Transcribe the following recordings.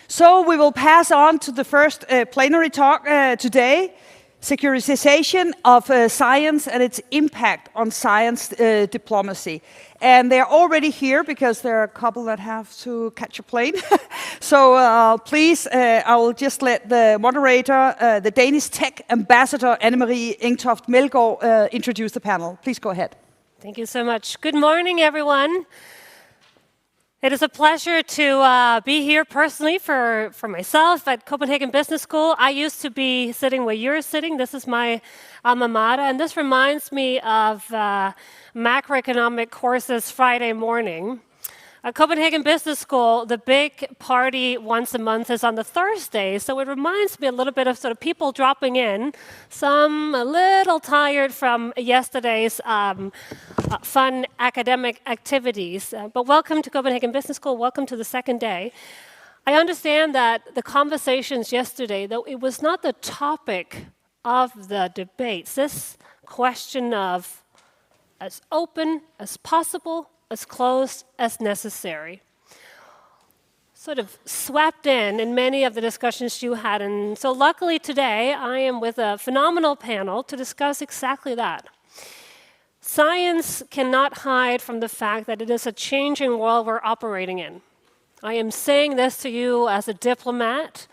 So we will pass on to the first plenary talk today, Securitization of Science and its Impact on Science Diplomacy. And they're already here because there are a couple that have to catch a plane. So please, I will just let the moderator, the Danish tech ambassador, Anne-Marie Engtoft Meldgaard, introduce the panel. Please go ahead. Thank you so much. Good morning, everyone. It is a pleasure to be here personally for myself at Copenhagen Business School. I used to be sitting where you're sitting. This is my alma mater, and this reminds me of macroeconomic courses Friday morning. At Copenhagen Business School, the big party once a month is on the Thursday, so it reminds me a little bit of sort of people dropping in, some a little tired from yesterday's fun academic activities. But welcome to Copenhagen Business School, welcome to the second day. I understand that the conversations yesterday, though it was not the topic of the debates, this question of as open as possible, as close as necessary, sort of swept in many of the discussions you had. And so luckily today, I am with a phenomenal panel to discuss exactly that. Science cannot hide from the fact that it is a changing world we're operating in. I am saying this to you as a diplomat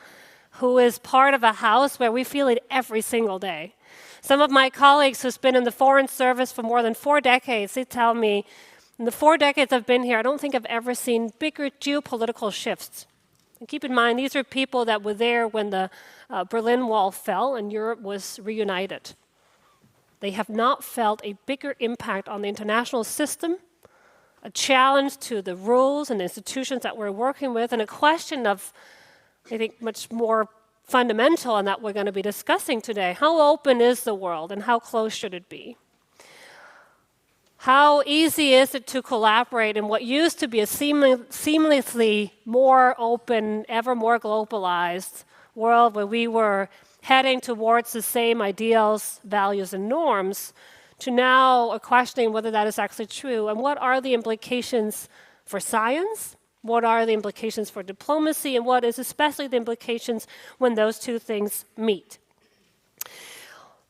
who is part of a house where we feel it every single day. Some of my colleagues who've been in the Foreign Service for more than 4 decades, they tell me, in the 4 decades I've been here, I don't think I've ever seen bigger geopolitical shifts. And keep in mind, these are people that were there when the Berlin Wall fell and Europe was reunited. They have not felt a bigger impact on the international system, a challenge to the rules and institutions that we're working with, and a question of, I think, much more fundamental and that we're going to be discussing today. How open is the world and how close should it be? How easy is it to collaborate in what used to be a seamlessly more open, ever more globalized world where we were heading towards the same ideals, values, and norms, to now a questioning whether that is actually true, and what are the implications for science, what are the implications for diplomacy, and what is especially the implications when those two things meet.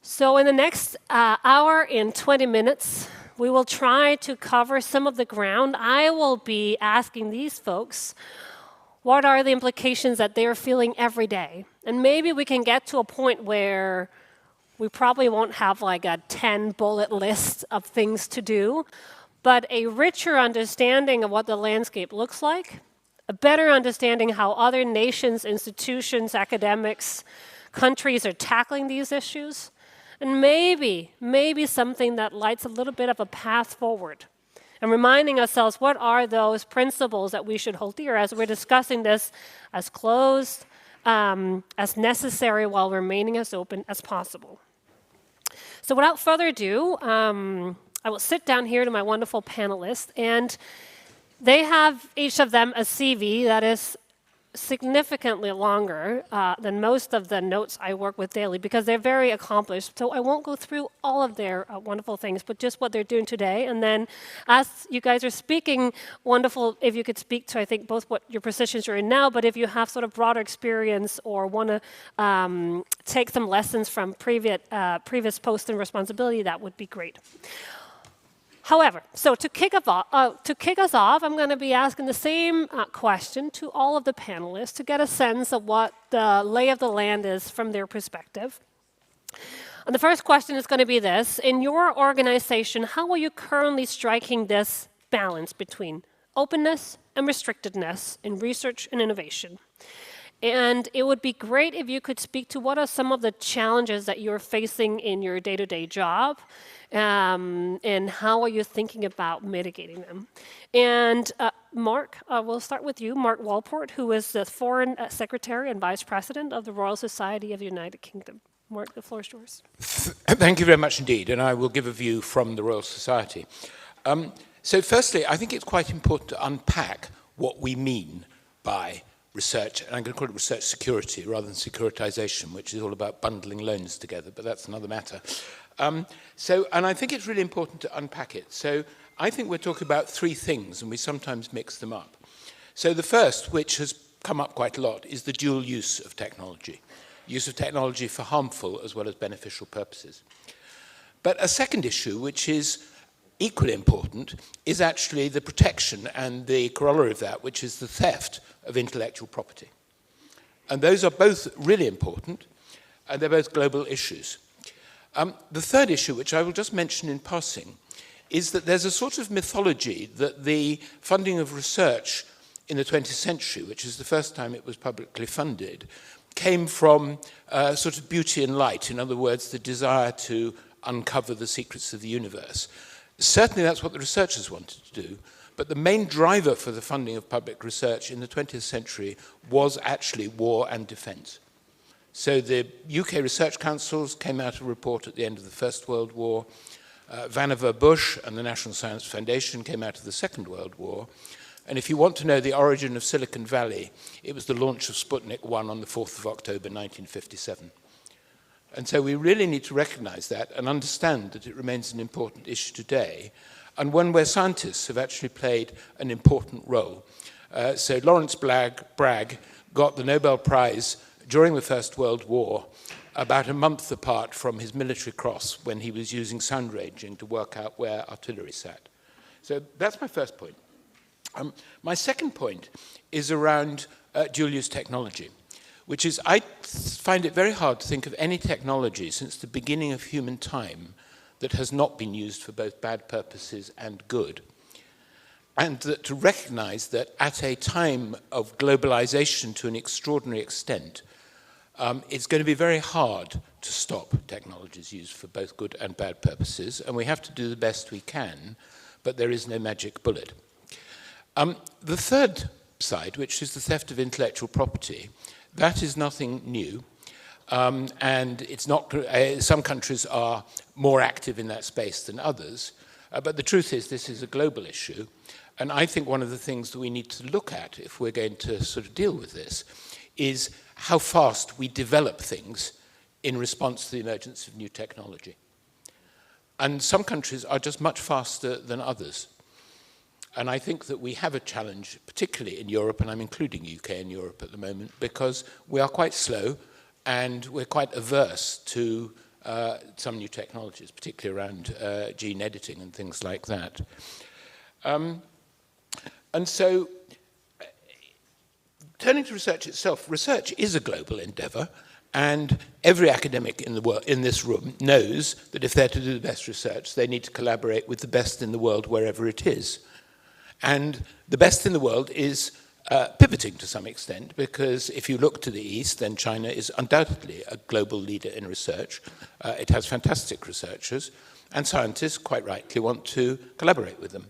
So in the next hour and 20 minutes, we will try to cover some of the ground. I will be asking these folks, what are the implications that they're feeling every day? And maybe we can get to a point where we probably won't have like a 10-bullet list of things to do, but a richer understanding of what the landscape looks like, a better understanding how other nations, institutions, academics, countries are tackling these issues, and maybe something that lights a little bit of a path forward. And reminding ourselves, what are those principles that we should hold dear as we're discussing this as closed, as necessary, while remaining as open as possible. So without further ado, I will sit down here to my wonderful panelists, and they have, each of them, a CV that is significantly longer than most of the notes I work with daily because they're very accomplished. So I won't go through all of their wonderful things, but just what they're doing today. And then as you guys are speaking, wonderful if you could speak to, I think, both what your positions you're in now, but if you have sort of broader experience or want to take some lessons from previous posts and responsibility, that would be great. However, so to kick us off, I'm going to be asking the same question to all of the panelists to get a sense of what the lay of the land is from their perspective. And the first question is going to be this. In your organization, how are you currently striking this balance between openness and restrictedness in research and innovation? And it would be great if you could speak to what are some of the challenges that you're facing in your day-to-day job, and how are you thinking about mitigating them? And Mark, we'll start with you, Mark Walport, who is the Foreign Secretary and Vice President of the Royal Society of the United Kingdom. Mark, the floor is yours. Thank you very much indeed, and I will give a view from the Royal Society. So firstly, I think it's quite important to unpack what we mean by research, and I'm going to call it research security rather than securitization, which is all about bundling loans together, but that's another matter. And I think it's really important to unpack it. So I think we're talking about 3 things, and we sometimes mix them up. So the first, which has come up quite a lot is the dual use of technology. Use of technology for harmful as well as beneficial purposes. But a second issue, which is equally important, is actually the protection and the corollary of that, which is the theft of intellectual property. And those are both really important, and they're both global issues. The third issue, which I will just mention in passing, is that there's a sort of mythology that the funding of research in the 20th century, which is the first time it was publicly funded, came from sort of beauty and light, in other words, the desire to uncover the secrets of the universe. Certainly that's what the researchers wanted to do, but the main driver for the funding of public research in the 20th century was actually war and defense. So the UK research councils came out a report at the end of the First World War. Vannevar Bush and the National Science Foundation came out of the Second World War. And if you want to know the origin of Silicon Valley, it was the launch of Sputnik 1 on the 4th of October 1957. And so we really need to recognize that and understand that it remains an important issue today, and one where scientists have actually played an important role. So Lawrence Bragg got the Nobel Prize during the First World War, about a month apart from his military cross, when he was using sound ranging to work out where artillery sat. So that's my first point. My second point is around dual-use technology, which is, I find it very hard to think of any technology since the beginning of human time that has not been used for both bad purposes and good. And that to recognize that at a time of globalization to an extraordinary extent, it's going to be very hard to stop technologies used for both good and bad purposes, and we have to do the best we can, but there is no magic bullet. The third side, which is the theft of intellectual property, that is nothing new, and it's not. Some countries are more active in that space than others, but the truth is this is a global issue, and I think one of the things that we need to look at if we're going to sort of deal with this is how fast we develop things in response to the emergence of new technology. And some countries are just much faster than others. And I think that we have a challenge, particularly in Europe, and I'm including UK and Europe at the moment, because we are quite slow and we're quite averse to some new technologies, particularly around gene editing and things like that. And so, turning to research itself, research is a global endeavor, and every academic in the world, in this room, knows that if they're to do the best research, they need to collaborate with the best in the world wherever it is. And the best in the world is pivoting to some extent, because if you look to the east, then China is undoubtedly a global leader in research. It has fantastic researchers, and scientists, quite rightly, want to collaborate with them.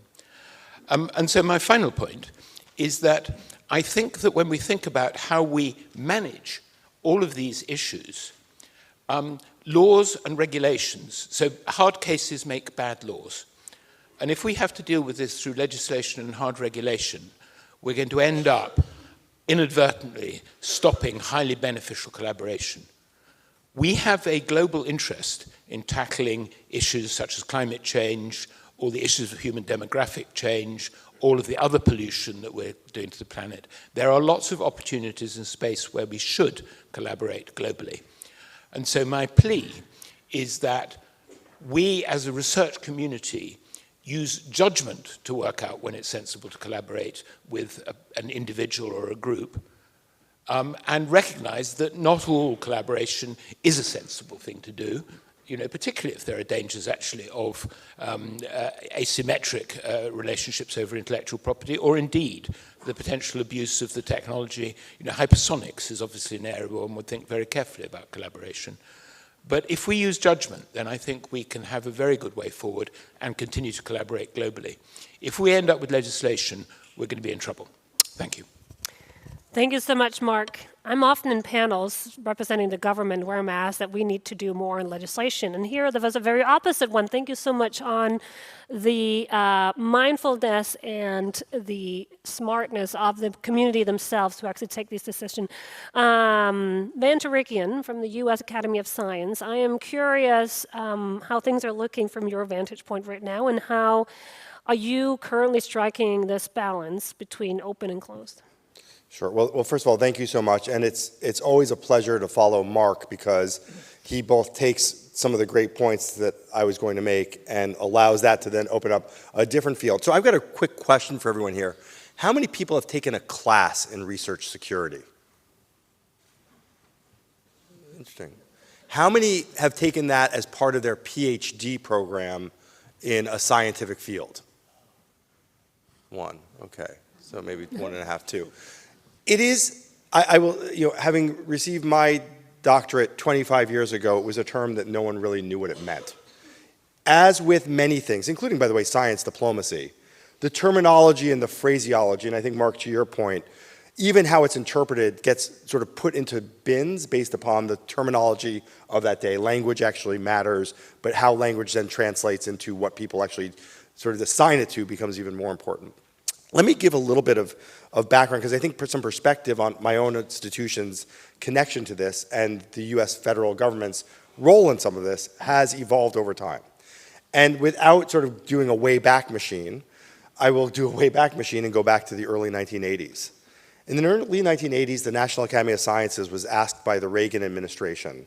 And so my final point is that I think that when we think about how we manage all of these issues, laws and regulations, so hard cases make bad laws. And if we have to deal with this through legislation and hard regulation, we're going to end up inadvertently stopping highly beneficial collaboration. We have a global interest in tackling issues such as climate change, all the issues of human demographic change, all of the other pollution that we're doing to the planet. There are lots of opportunities in space where we should collaborate globally. And so my plea is that we as a research community use judgment to work out when it's sensible to collaborate with an individual or a group, and recognize that not all collaboration is a sensible thing to do, you know, particularly if there are dangers actually of asymmetric relationships over intellectual property, or indeed the potential abuse of the technology. You know, hypersonics is obviously an area where one would think very carefully about collaboration. But if we use judgment, then I think we can have a very good way forward and continue to collaborate globally. If we end up with legislation, we're going to be in trouble. Thank you. Thank you so much, Mark. I'm often in panels representing the government where I'm asked that we need to do more in legislation. And here there was a very opposite one. Thank you so much on the mindfulness and the smartness of the community themselves to actually take these decisions. Van Turekian from the U.S. Academy of Science, I am curious how things are looking from your vantage point right now, and how are you currently striking this balance between open and closed? Sure. Well, first of all, thank you so much. And it's always a pleasure to follow Mark because he both takes some of the great points that I was going to make and allows that to then open up a different field. So I've got a quick question for everyone here. How many people have taken a class in research security? Interesting. How many have taken that as part of their PhD program in a scientific field? One. Okay. So maybe 1.5, 2. It is, I will, having received my doctorate 25 years ago, it was a term that no one really knew what it meant. As with many things, including, by the way, science diplomacy, the terminology and the phraseology, and I think, Mark, to your point, even how it's interpreted gets sort of put into bins based upon the terminology of that day. Language actually matters, but how language then translates into what people actually sort of assign it to becomes even more important. Let me give a little bit of background, because I think some perspective on my own institution's connection to this and the US federal government's role in some of this has evolved over time. And without sort of doing a way back machine, I will do a way back machine and go back to the early 1980s. In the early 1980s, the National Academy of Sciences was asked by the Reagan administration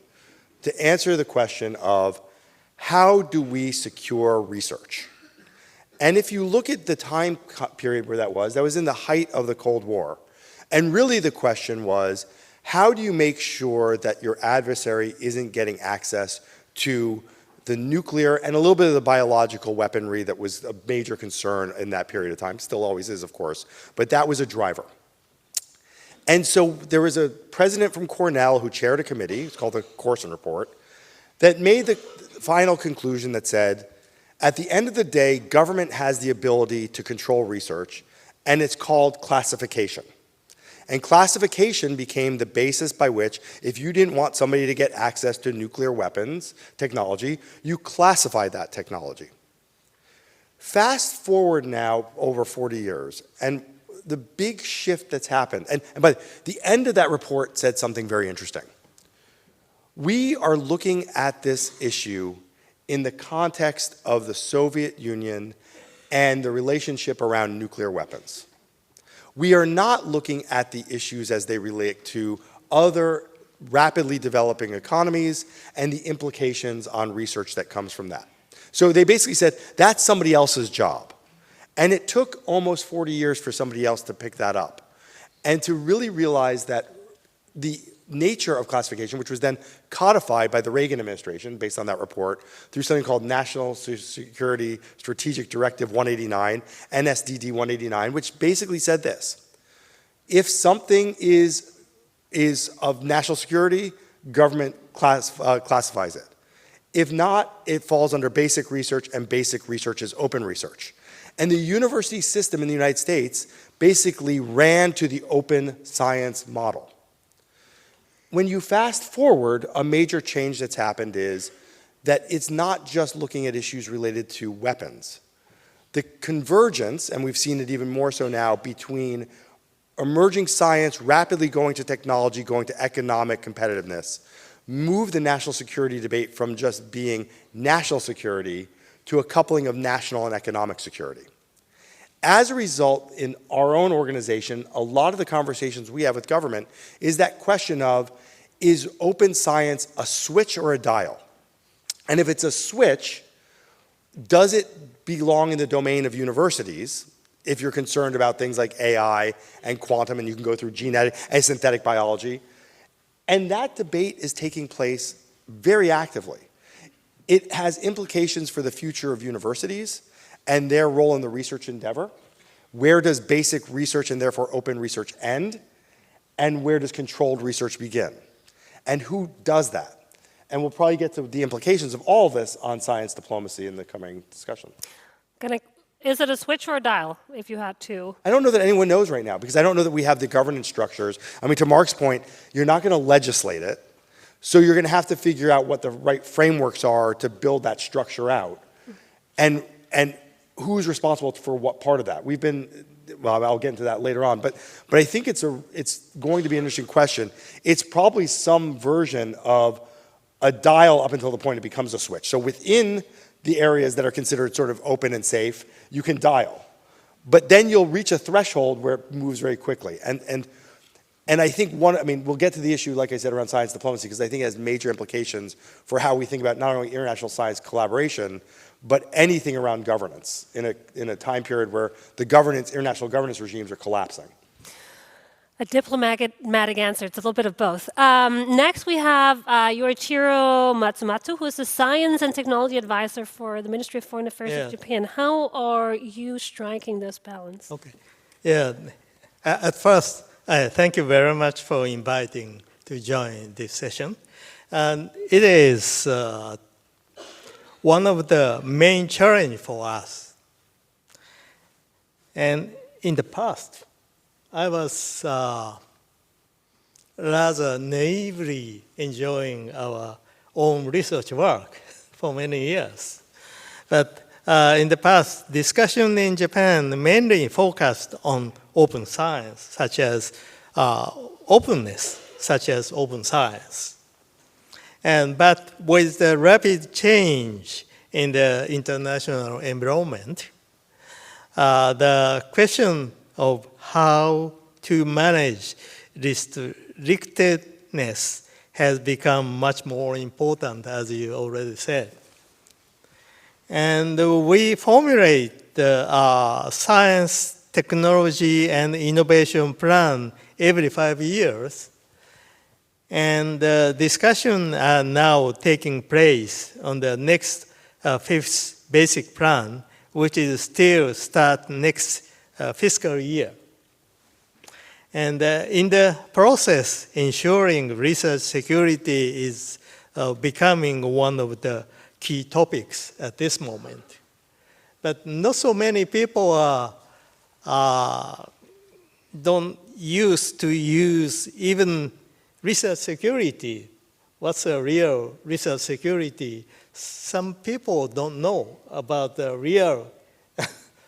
to answer the question of how do we secure research? And if you look at the time period where that was in the height of the Cold War. And really the question was, how do you make sure that your adversary isn't getting access to the nuclear and a little bit of the biological weaponry that was a major concern in that period of time, still always is, of course, but that was a driver. And so there was a president from Cornell who chaired a committee, it's called the Corson Report, that made the final conclusion that said, at the end of the day, government has the ability to control research, and it's called classification. And classification became the basis by which, if you didn't want somebody to get access to nuclear weapons technology, you classified that technology. Fast forward now over 40 years, and the big shift that's happened, and by the end of that report said something very interesting. We are looking at this issue in the context of the Soviet Union and the relationship around nuclear weapons. We are not looking at the issues as they relate to other rapidly developing economies and the implications on research that comes from that. So they basically said, that's somebody else's job. And it took almost 40 years for somebody else to pick that up and to really realize that the nature of classification, which was then codified by the Reagan administration based on that report through something called National Security Strategic Directive 189, NSDD 189, which basically said this: if something is of national security, government classifies it. If not, it falls under basic research, and basic research is open research. And the university system in the United States basically ran to the open science model. When you fast forward, a major change that's happened is that it's not just looking at issues related to weapons. The convergence, and we've seen it even more so now, between emerging science rapidly going to technology, going to economic competitiveness, moved the national security debate from just being national security to a coupling of national and economic security. As a result, in our own organization, a lot of the conversations we have with government is that question of, is open science a switch or a dial? And if it's a switch, does it belong in the domain of universities, if you're concerned about things like AI and quantum, and you can go through genetic and synthetic biology? And that debate is taking place very actively. It has implications for the future of universities and their role in the research endeavor. Where does basic research and therefore open research end? And where does controlled research begin? And who does that? And we'll probably get to the implications of all of this on science diplomacy in the coming discussion. Is it a switch or a dial, if you had to? I don't know that anyone knows right now, because I don't know that we have the governance structures. I mean, to Mark's point, you're not going to legislate it. So you're going to have to figure out what the right frameworks are to build that structure out. And who's responsible for what part of that? We've been, well, I'll get into that later on, but I think it's going to be an interesting question. It's probably some version of a dial up until the point it becomes a switch. So within the areas that are considered sort of open and safe, you can dial. But then you'll reach a threshold where it moves very quickly. And I think we'll get to the issue, like I said, around science diplomacy, because I think it has major implications for how we think about not only international science collaboration, but anything around governance in a time period where the international governance regimes are collapsing. A diplomatic answer. It's a little bit of both. Next, we have Yoichiro Matsumoto, who is the Science and Technology Advisor for the Ministry of Foreign Affairs of Japan. How are you striking this balance? Okay. Yeah. At first, thank you very much for inviting to join this session. And it is one of the main challenges for us. And in the past, I was rather naively enjoying our own research work for many years. But in the past, discussion in Japan mainly focused on open science, such as openness, such as open science. But with the rapid change in the international environment, the question of how to manage restrictedness has become much more important, as you already said. And we formulate the science, technology, and innovation plan every 5 years. And discussions are now taking place on the next fifth basic plan, which is still start next fiscal year. And in the process, ensuring research security is becoming one of the key topics at this moment. But not so many people don't used to use even research security. What's a real research security? Some people don't know about the real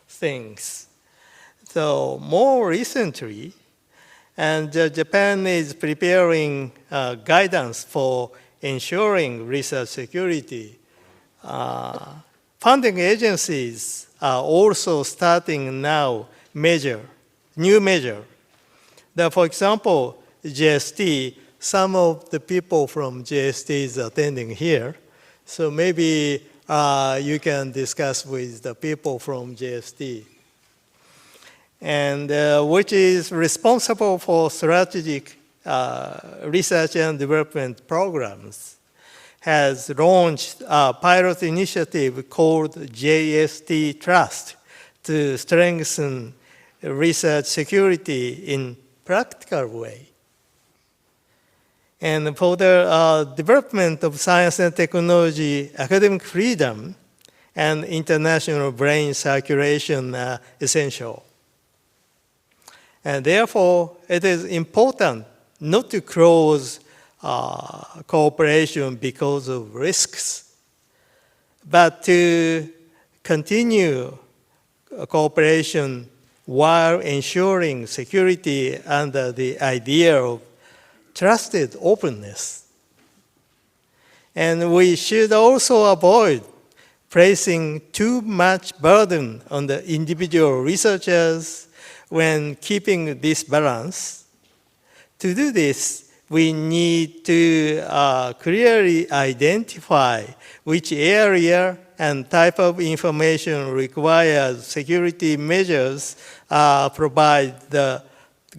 things. So more recently, and Japan is preparing guidance for ensuring research security. Funding agencies are also starting now new measure. For example, JST, some of the people from JST is attending here. So maybe you can discuss with the people from JST. And which is responsible for strategic research and development programs, has launched a pilot initiative called JST Trust to strengthen research security in practical way. And for the development of science and technology, academic freedom and international brain circulation are essential. And therefore, it is important not to close cooperation because of risks, but to continue cooperation while ensuring security under the idea of trusted openness. And we should also avoid placing too much burden on the individual researchers when keeping this balance. To do this, we need to clearly identify which area and type of information requires security measures, provide the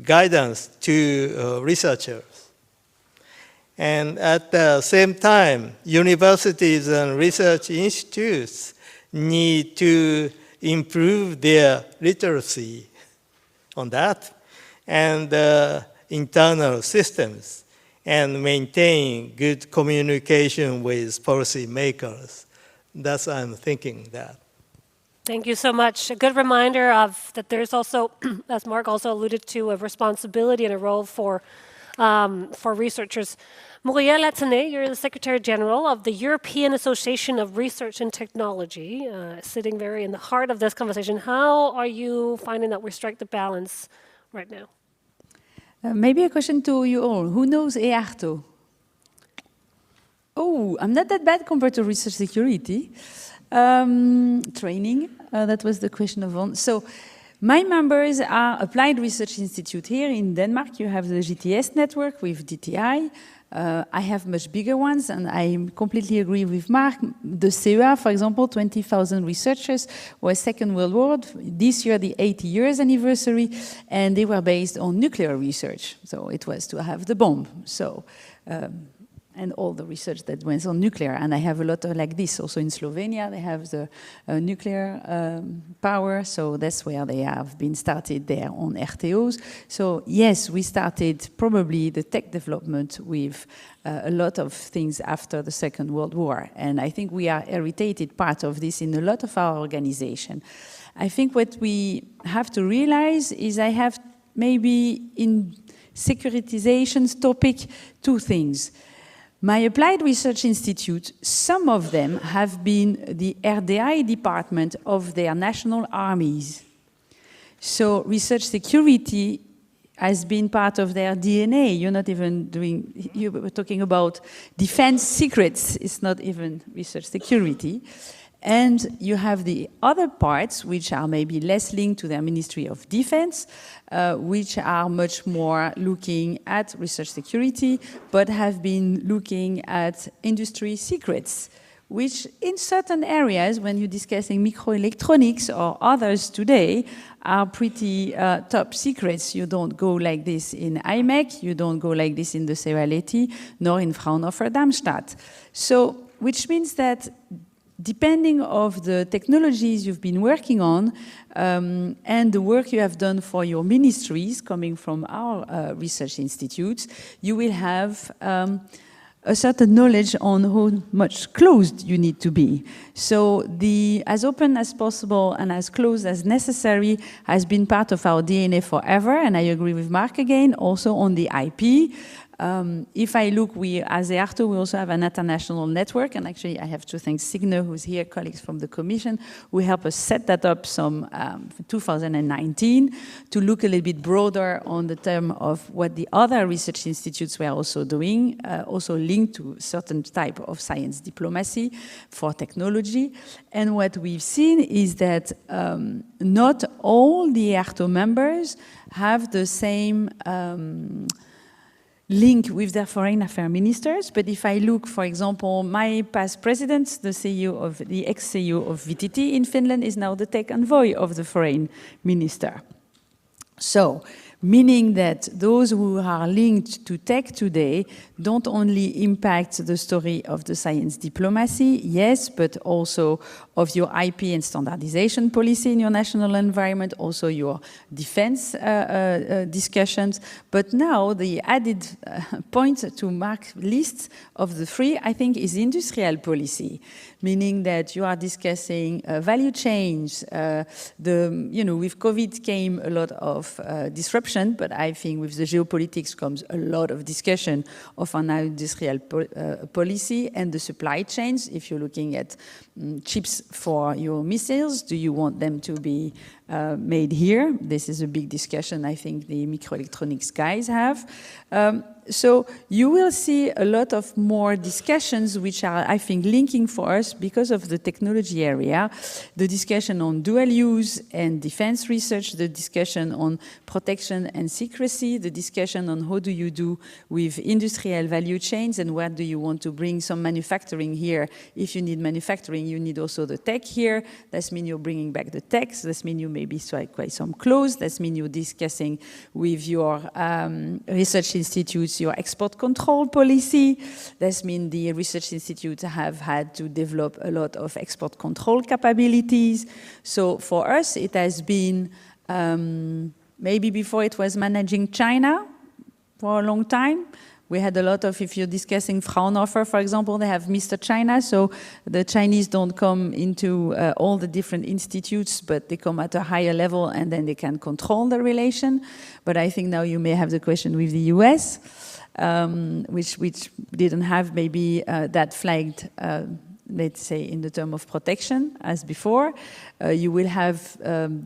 guidance to researchers. And at the same time, universities and research institutes need to improve their literacy on that and internal systems and maintain good communication with policymakers. That's what I'm thinking that. Thank you so much. A good reminder of that there's also, as Mark also alluded to, a responsibility and a role for researchers. Muriel Attané, you're the Secretary General of the European Association of Research and Technology, sitting very in the heart of this conversation. How are you finding that we strike the balance right now? Maybe a question to you all. Who knows EARTO? Oh, I'm not that bad compared to research security. Training, that was the question of Vaughan. So My members are Applied Research Institute here in Denmark. You have the GTS network with DTI. I have much bigger ones, and I completely agree with Mark. The CEA, for example, 20,000 researchers, was Second World War. This year, the 80 years anniversary, and they were based on nuclear research. So it was to have the bomb. So, and all the research that went on nuclear. And I have a lot of like this. Also in Slovenia, they have the nuclear power. So that's where they have been started there on EARTOs. So yes, we started probably the tech development with a lot of things after the Second World War. And I think we are irritated part of this in a lot of our organization. I think what we have to realize is I have maybe in securitization's topic, two things. My Applied Research Institute, some of them have been the RDI department of their national armies. So research security has been part of their DNA. You're not even doing, you were talking about defense secrets. It's not even research security. And you have the other parts, which are maybe less linked to their Ministry of Defense, which are much more looking at research security, but have been looking at industry secrets, which in certain areas, when you're discussing microelectronics or others today, are pretty top secrets. You don't go like this in IMEC, you don't go like this in the Seraleti, nor in Fraunhofer Darmstadt. So, which means that depending on the technologies you've been working on and the work you have done for your ministries coming from our research institutes, you will have a certain knowledge on how much closed you need to be. So the as open as possible and as closed as necessary has been part of our DNA forever, and I agree with Mark again, also on the IP. If I look, we, as EARTO, we also have an international network, and actually I have to thank Signe, who's here, colleagues from the Commission, who helped us set that up some 2019 to look a little bit broader on the term of what the other research institutes were also doing, also linked to certain type of science diplomacy for technology. And what we've seen is that not all the EARTO members have the same link with their foreign affairs ministers, but if I look, for example, my past president, the CEO of the ex-CEO of VTT in Finland, is now the tech envoy of the foreign minister. So, meaning that those who are linked to tech today don't only impact the story of the science diplomacy, yes, but also of your IP and standardization policy in your national environment, also your defense discussions. But now the added point to Mark's list of the three, I think, is industrial policy, meaning that you are discussing value chains. With COVID came a lot of disruption, but I think with the geopolitics comes a lot of discussion of an industrial policy and the supply chains. If you're looking at chips for your missiles, do you want them to be made here? This is a big discussion I think the microelectronics guys have. So you will see a lot of more discussions which are, I think, linking for us because of the technology area, the discussion on dual use and defense research, the discussion on protection and secrecy, the discussion on how do you do with industrial value chains and where do you want to bring some manufacturing here. If you need manufacturing, you need also the tech here. That means you're bringing back the tech. So that means you maybe strike quite some close. That means you're discussing with your research institutes your export control policy. That means the research institutes have had to develop a lot of export control capabilities. So for us, it has been, maybe before it was managing China for a long time. We had a lot of, if you're discussing Fraunhofer, for example, they have Mr. China, so the Chinese don't come into all the different institutes, but they come at a higher level and then they can control the relation. But I think now you may have the question with the US, which didn't have maybe that flagged let's say, in the term of protection, as before. You will have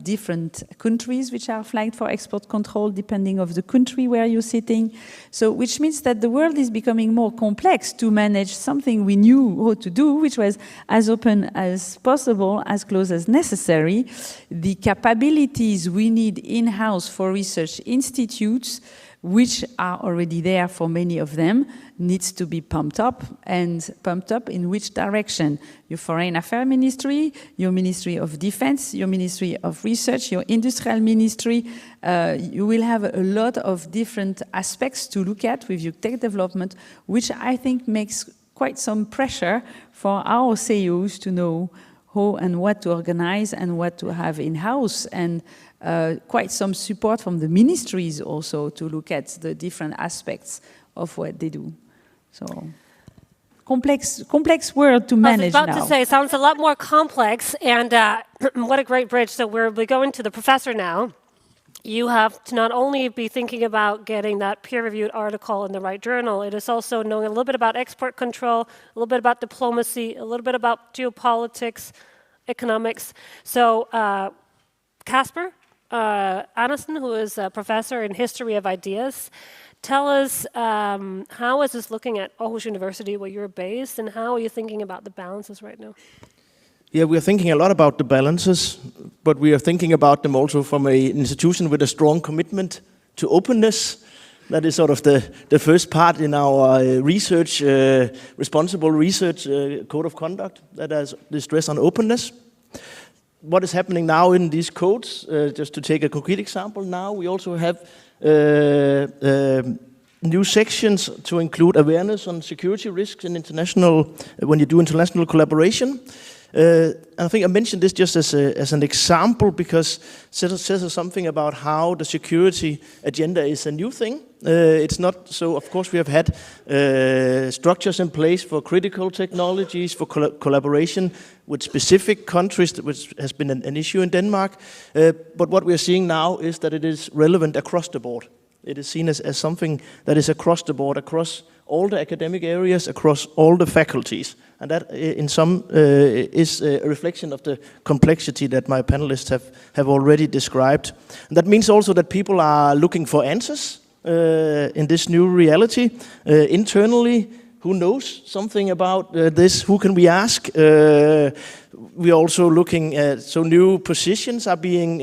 different countries which are flagged for export control, depending of the country where you're sitting. So, which means that the world is becoming more complex to manage something we knew how to do, which was as open as possible, as close as necessary. The capabilities we need in-house for research institutes, which are already there for many of them, needs to be pumped up, and pumped up in which direction? Your Foreign Affairs Ministry, your Ministry of Defense, your Ministry of Research, your Industrial Ministry. You will have a lot of different aspects to look at with your tech development, which I think makes quite some pressure for our CEOs to know how and what to organize and what to have in-house, and quite some support from the ministries also to look at the different aspects of what they do. So, complex world to manage now. I was about to say, sounds a lot more complex, and what a great bridge. So we'll be going to the professor now. You have to not only be thinking about getting that peer-reviewed article in the right journal, it is also knowing a little bit about export control, a little bit about diplomacy, a little bit about geopolitics, economics. So, Casper Andersen, who is a professor in history of ideas, tell us how is this looking at Aarhus University, where you're based, and how are you thinking about the balances right now? Yeah, we are thinking a lot about the balances, but we are thinking about them also from an institution with a strong commitment to openness. That is sort of the first part in our research, responsible research code of conduct, that has the stress on openness. What is happening now in these codes, just to take a concrete example, now we also have new sections to include awareness on security risks in international, when you do international collaboration. I think I mentioned this just as an example because it says something about how the security agenda is a new thing. It's not so, of course, we have had structures in place for critical technologies, for collaboration with specific countries, which has been an issue in Denmark. But what we are seeing now is that it is relevant across the board. It is seen as something that is across the board, across all the academic areas, across all the faculties. And that, in some, is a reflection of the complexity that my panelists have already described. And that means also that people are looking for answers in this new reality. Internally, who knows something about this? Who can we ask? We're also looking at, so new positions are being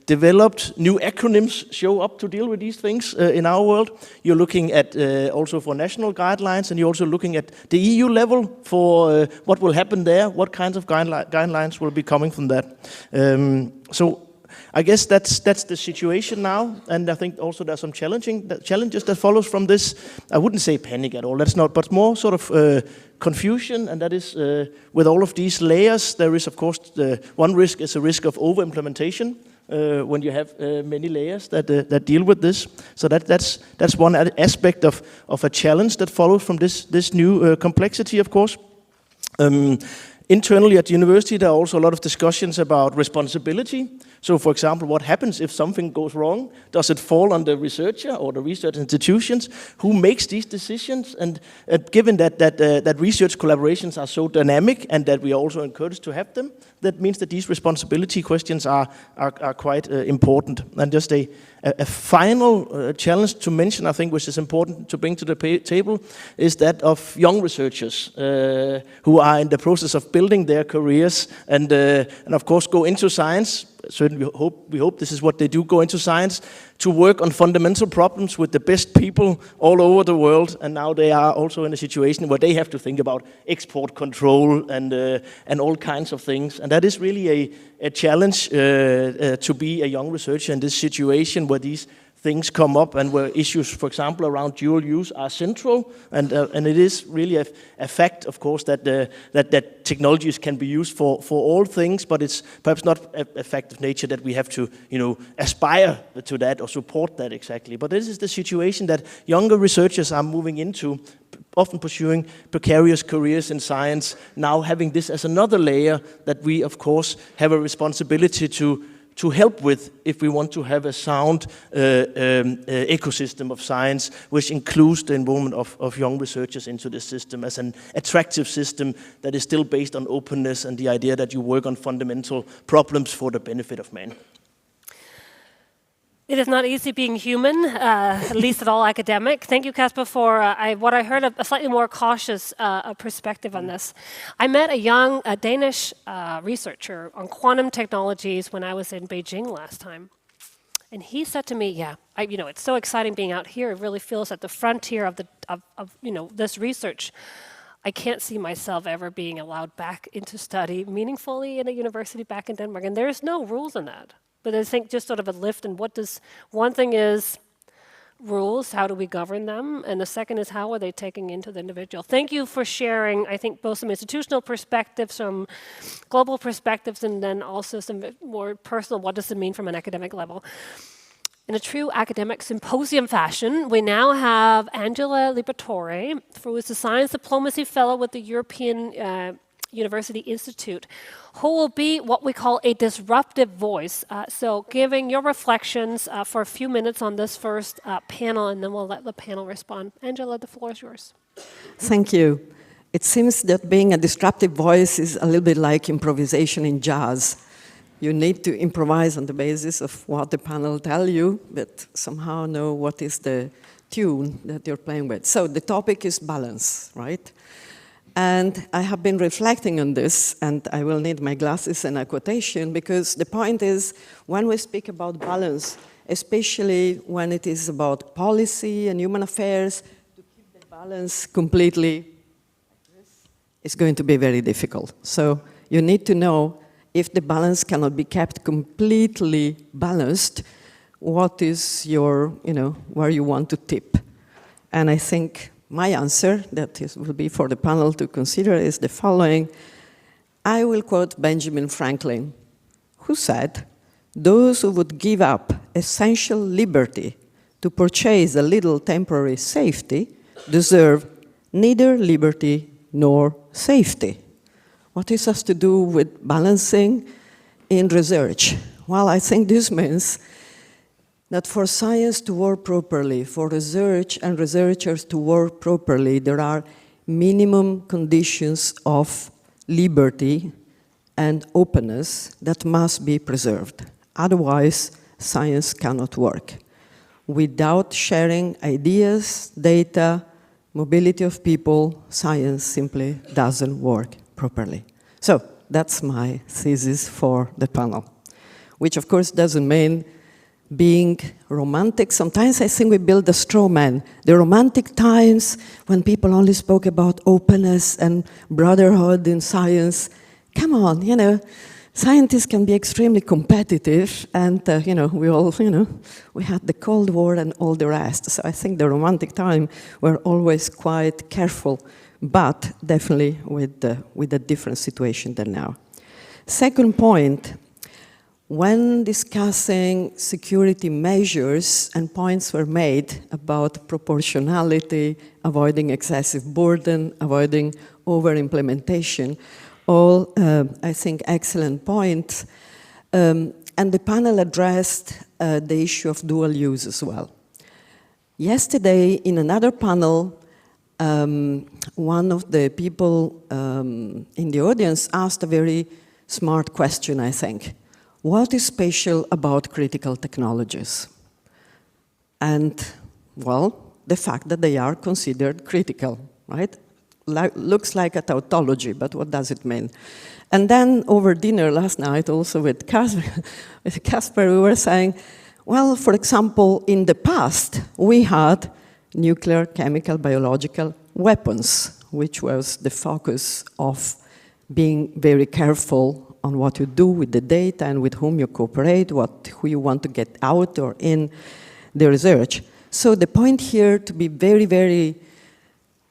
developed, new acronyms show up to deal with these things in our world. You're looking at also for national guidelines, and you're also looking at the EU level for what will happen there, what kinds of guidelines will be coming from that. So I guess that's the situation now, and I think also there's some challenges that follows from this. I wouldn't say panic at all, that's not, but more sort of confusion, and that is with all of these layers, there is of course one risk is a risk of over-implementation when you have many layers that deal with this. So that's one aspect of a challenge that follows from this new complexity, of course. Internally at the university, there are also a lot of discussions about responsibility. So, for example, what happens if something goes wrong? Does it fall on the researcher or the research institutions? Who makes these decisions? And given that research collaborations are so dynamic and that we are also encouraged to have them, that means that these responsibility questions are quite important. And just a final challenge to mention, I think, which is important to bring to the table, is that of young researchers who are in the process of building their careers and of course go into science. Certainly we hope this is what they do, go into science to work on fundamental problems with the best people all over the world, and now they are also in a situation where they have to think about export control and all kinds of things. And that is really a challenge to be a young researcher in this situation where these things come up and where issues, for example, around dual use are central, and it is really a fact, of course, that technologies can be used for all things, but it's perhaps not a fact of nature that we have to, aspire to that or support that exactly. But this is the situation that younger researchers are moving into, often pursuing precarious careers in science, now having this as another layer that we, of course, have a responsibility to to help with if we want to have a sound ecosystem of science, which includes the involvement of young researchers into the system as an attractive system that is still based on openness and the idea that you work on fundamental problems for the benefit of man. It is not easy being human, at least at all academic. Thank you, Casper, for what I heard, a slightly more cautious perspective on this. I met a young Danish researcher on quantum technologies when I was in Beijing last time. And he said to me, it's so exciting being out here. It really feels at the frontier of this research. I can't see myself ever being allowed back into study meaningfully in a university back in Denmark. And there's no rules in that. But I think just sort of a lift in one thing is rules, how do we govern them? And the second is how are they taking into the individual? Thank you for sharing, I think, both some institutional perspectives, some global perspectives, and then also some more personal, what does it mean from an academic level? In a true academic symposium fashion, we now have Angela Liberatore, who is a Science Diplomacy Fellow with the European University Institute, who will be what we call a disruptive voice. So giving your reflections for a few minutes on this first panel, and then we'll let the panel respond. Angela, the floor is yours. Thank you. It seems that being a disruptive voice is a little bit like improvisation in jazz. You need to improvise on the basis of what the panel tell you, but somehow know what is the tune that you're playing with. So the topic is balance, right? And I have been reflecting on this, and I will need my glasses and a quotation, because the point is, when we speak about balance, especially when it is about policy and human affairs, to keep the balance completely like this is going to be very difficult. So you need to know if the balance cannot be kept completely balanced, what is your, where you want to tip. And I think my answer, will be for the panel to consider, is the following. I will quote Benjamin Franklin, who said, "Those who would give up essential liberty to purchase a little temporary safety deserve neither liberty nor safety." What this has to do with balancing in research? Well, I think this means that for science to work properly, for research and researchers to work properly, there are minimum conditions of liberty and openness that must be preserved. Otherwise, science cannot work. Without sharing ideas, data, mobility of people, science simply doesn't work properly. So that's my thesis for the panel, which of course doesn't mean being romantic. Sometimes I think we build a straw man. The romantic times when people only spoke about openness and brotherhood in science. Come on, scientists can be extremely competitive, and we all, we had the Cold War and all the rest. So I think the romantic time were always quite careful, but definitely with a different situation than now. Second point. When discussing security measures, and points were made about proportionality, avoiding excessive burden, avoiding over-implementation, all, I think, excellent points. And the panel addressed the issue of dual use as well. Yesterday, in another panel, one of the people in the audience asked a very smart question, I think. What is special about critical technologies? And, well, the fact that they are considered critical, right? Looks like a tautology, but what does it mean? And then over dinner last night, also with Casper, we were saying, well, for example, in the past, we had nuclear, chemical, biological weapons, which was the focus of being very careful on what you do with the data and with whom you cooperate, who you want to get out or in the research. So the point here to be very, very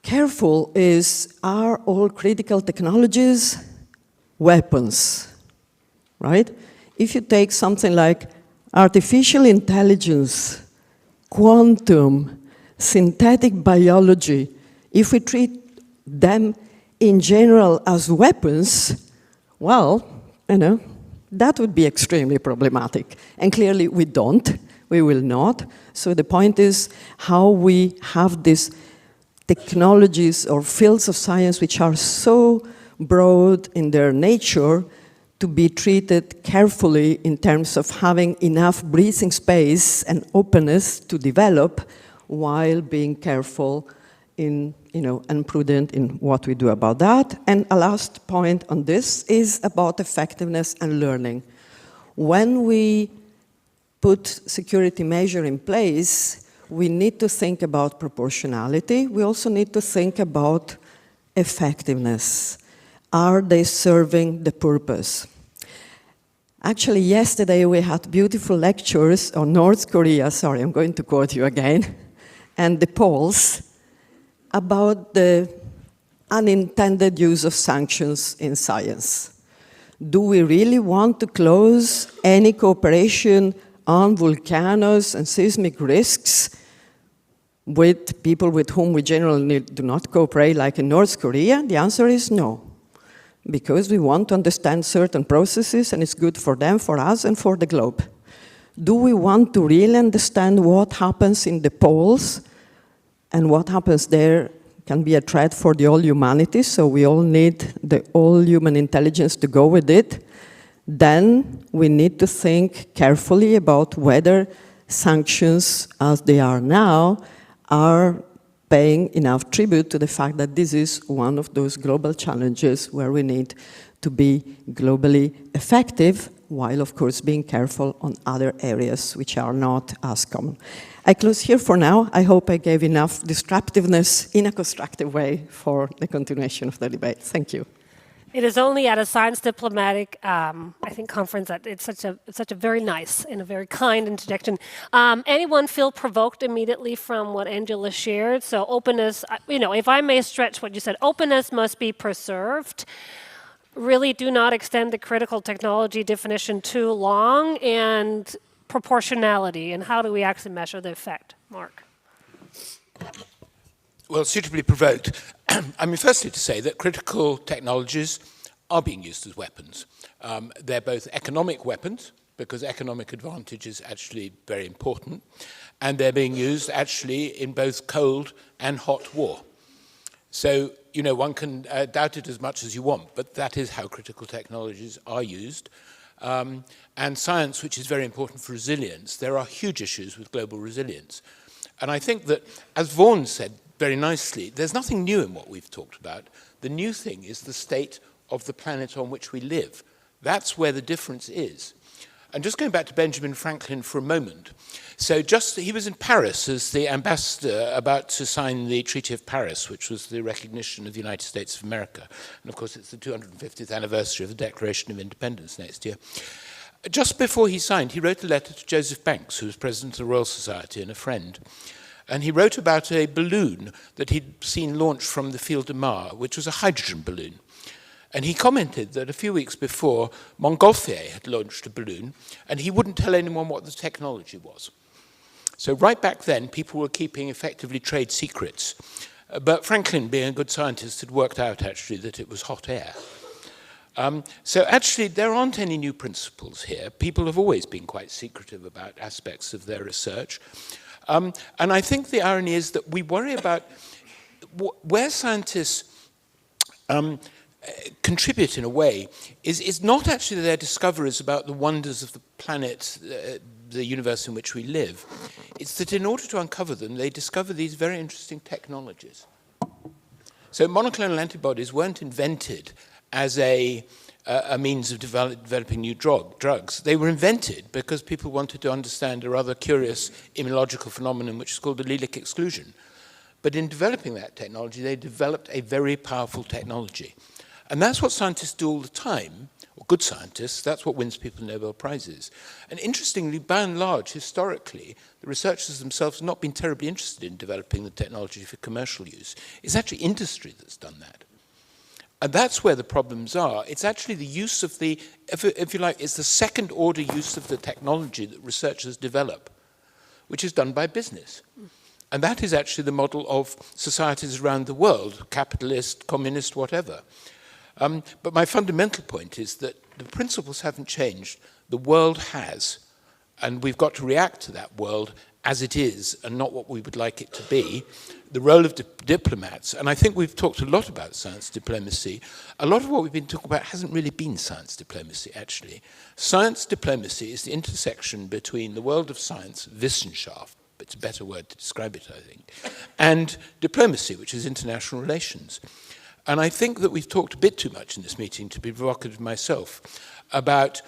careful is, are all critical technologies weapons, right? If you take something like artificial intelligence, quantum, synthetic biology, if we treat them in general as weapons, well, That would be extremely problematic. And clearly we don't, we will not. So the point is how we have these technologies or fields of science which are so broad in their nature to be treated carefully in terms of having enough breathing space and openness to develop while being careful in, and prudent in what we do about that. And a last point on this is about effectiveness and learning. When we put security measure in place, we need to think about proportionality. We also need to think about effectiveness. Are they serving the purpose? Actually, yesterday we had beautiful lectures on North Korea, sorry, I'm going to quote you again, and the polls about the unintended use of sanctions in science. Do we really want to close any cooperation on volcanoes and seismic risks with people with whom we generally do not cooperate, like in North Korea? The answer is no. Because we want to understand certain processes, and it's good for them, for us, and for the globe. Do we want to really understand what happens in the poles, and what happens there can be a threat for the all humanity, so we all need the all human intelligence to go with it? Then we need to think carefully about whether sanctions, as they are now, are paying enough tribute to the fact that this is one of those global challenges where we need to be globally effective, while of course being careful on other areas which are not as common. I close here for now. I hope I gave enough disruptiveness in a constructive way for the continuation of the debate. Thank you. It is only at a science diplomatic, I think, conference that it's such a very nice and a very kind interjection. Anyone feel provoked immediately from what Angela shared? So openness, if I may stretch what you said, openness must be preserved. Really do not extend the critical technology definition too long, and proportionality, and how do we actually measure the effect? Mark. Well, suitably provoked. I mean, firstly to say that critical technologies are being used as weapons. They're both economic weapons, because economic advantage is actually very important, and they're being used actually in both cold and hot war. So, one can doubt it as much as you want, but that is how critical technologies are used. And science, which is very important for resilience, there are huge issues with global resilience. And I think that, as Vaughan said very nicely, there's nothing new in what we've talked about. The new thing is the state of the planet on which we live. That's where the difference is. And just going back to Benjamin Franklin for a moment. So he was in Paris as the ambassador about to sign the Treaty of Paris, which was the recognition of the United States of America. And of course, it's the 250th anniversary of the Declaration of Independence next year. Just before he signed, he wrote a letter to Joseph Banks, who was president of the Royal Society and a friend. And he wrote about a balloon that he'd seen launched from the Field de Mars, which was a hydrogen balloon. And he commented that a few weeks before, Montgolfier had launched a balloon, and he wouldn't tell anyone what the technology was. So right back then, people were keeping effectively trade secrets. But Franklin, being a good scientist, had worked out actually that it was hot air. So actually, there aren't any new principles here. People have always been quite secretive about aspects of their research. And I think the irony is that we worry about where scientists contribute in a way is not actually their discoveries about the wonders of the planet, the universe in which we live. It's that in order to uncover them, they discover these very interesting technologies. So monoclonal antibodies weren't invented as a means of developing new drugs. They were invented because people wanted to understand a rather curious immunological phenomenon which is called allelic exclusion. But in developing that technology, they developed a very powerful technology. And that's what scientists do all the time, or good scientists, that's what wins people Nobel Prizes. And interestingly, by and large, historically, the researchers themselves have not been terribly interested in developing the technology for commercial use. It's actually industry that's done that. And that's where the problems are. It's actually the use of the, if you like, it's the second order use of the technology that researchers develop, which is done by business. And that is actually the model of societies around the world, capitalist, communist, whatever. But my fundamental point is that the principles haven't changed. The world has, and we've got to react to that world as it is and not what we would like it to be. The role of diplomats, and I think we've talked a lot about science diplomacy. A lot of what we've been talking about hasn't really been science diplomacy, actually. Science diplomacy is the intersection between the world of science, Wissenschaft, it's a better word to describe it, I think, and diplomacy, which is international relations. And I think that we've talked a bit too much in this meeting, to be provocative myself, about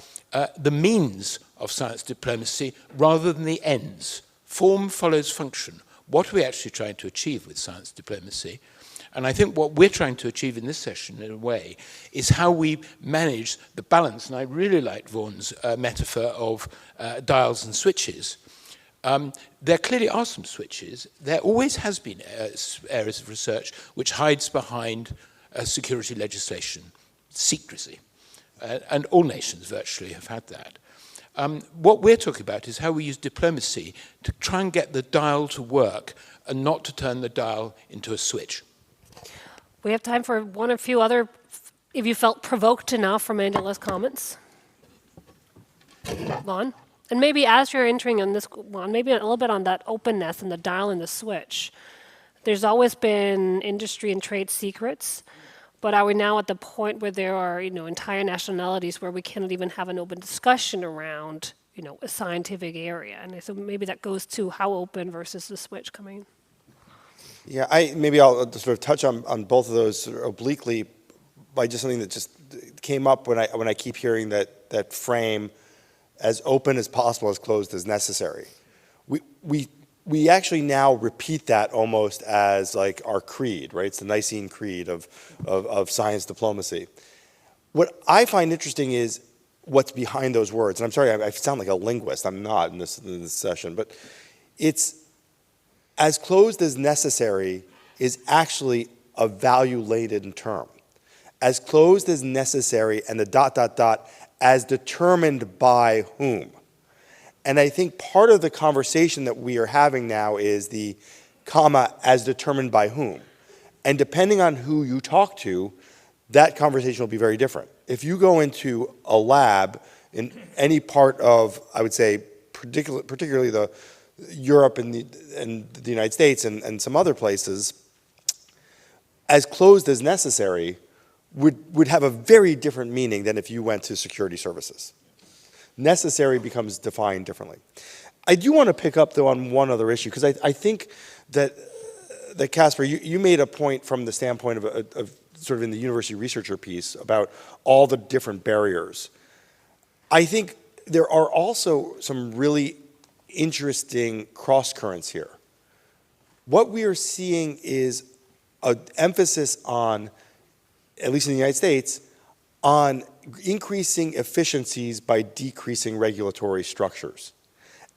the means of science diplomacy rather than the ends. Form follows function. What are we actually trying to achieve with science diplomacy? And I think what we're trying to achieve in this session, in a way, is how we manage the balance. And I really liked Vaughan's metaphor of dials and switches. There clearly are some switches. There always has been areas of research which hides behind security legislation, secrecy. And all nations virtually have had that. What we're talking about is how we use diplomacy to try and get the dial to work and not to turn the dial into a switch. We have time for one or few other, if you felt provoked enough from Angela's comments. Vaughan? And maybe as you're entering on this one, maybe a little bit on that openness and the dial and the switch. There's always been industry and trade secrets, but are we now at the point where there are, entire nationalities where we cannot even have an open discussion around, a scientific area? And so maybe that goes to how open versus the switch coming. Yeah, maybe I'll sort of touch on both of those sort of obliquely by just something that just came up when I keep hearing that frame, as open as possible, as closed as necessary. We actually now repeat that almost as like our creed, right? It's the Nicene Creed of science diplomacy. What I find interesting is what's behind those words. And I'm sorry, I sound like a linguist. I'm not in this session, but it's as closed as necessary is actually a value-laden term. As closed as necessary and the ... as determined by whom. And I think part of the conversation that we are having now is the comma, as determined by whom. And depending on who you talk to, that conversation will be very different. If you go into a lab in any part of, I would say, particularly the Europe and the United States and some other places, as closed as necessary would have a very different meaning than if you went to security services. Necessary becomes defined differently. I do want to pick up, though, on one other issue, because I think that Casper, you made a point from the standpoint of sort of in the university researcher piece about all the different barriers. I think there are also some really interesting cross-currents here. What we are seeing is an emphasis on, at least in the United States, on increasing efficiencies by decreasing regulatory structures.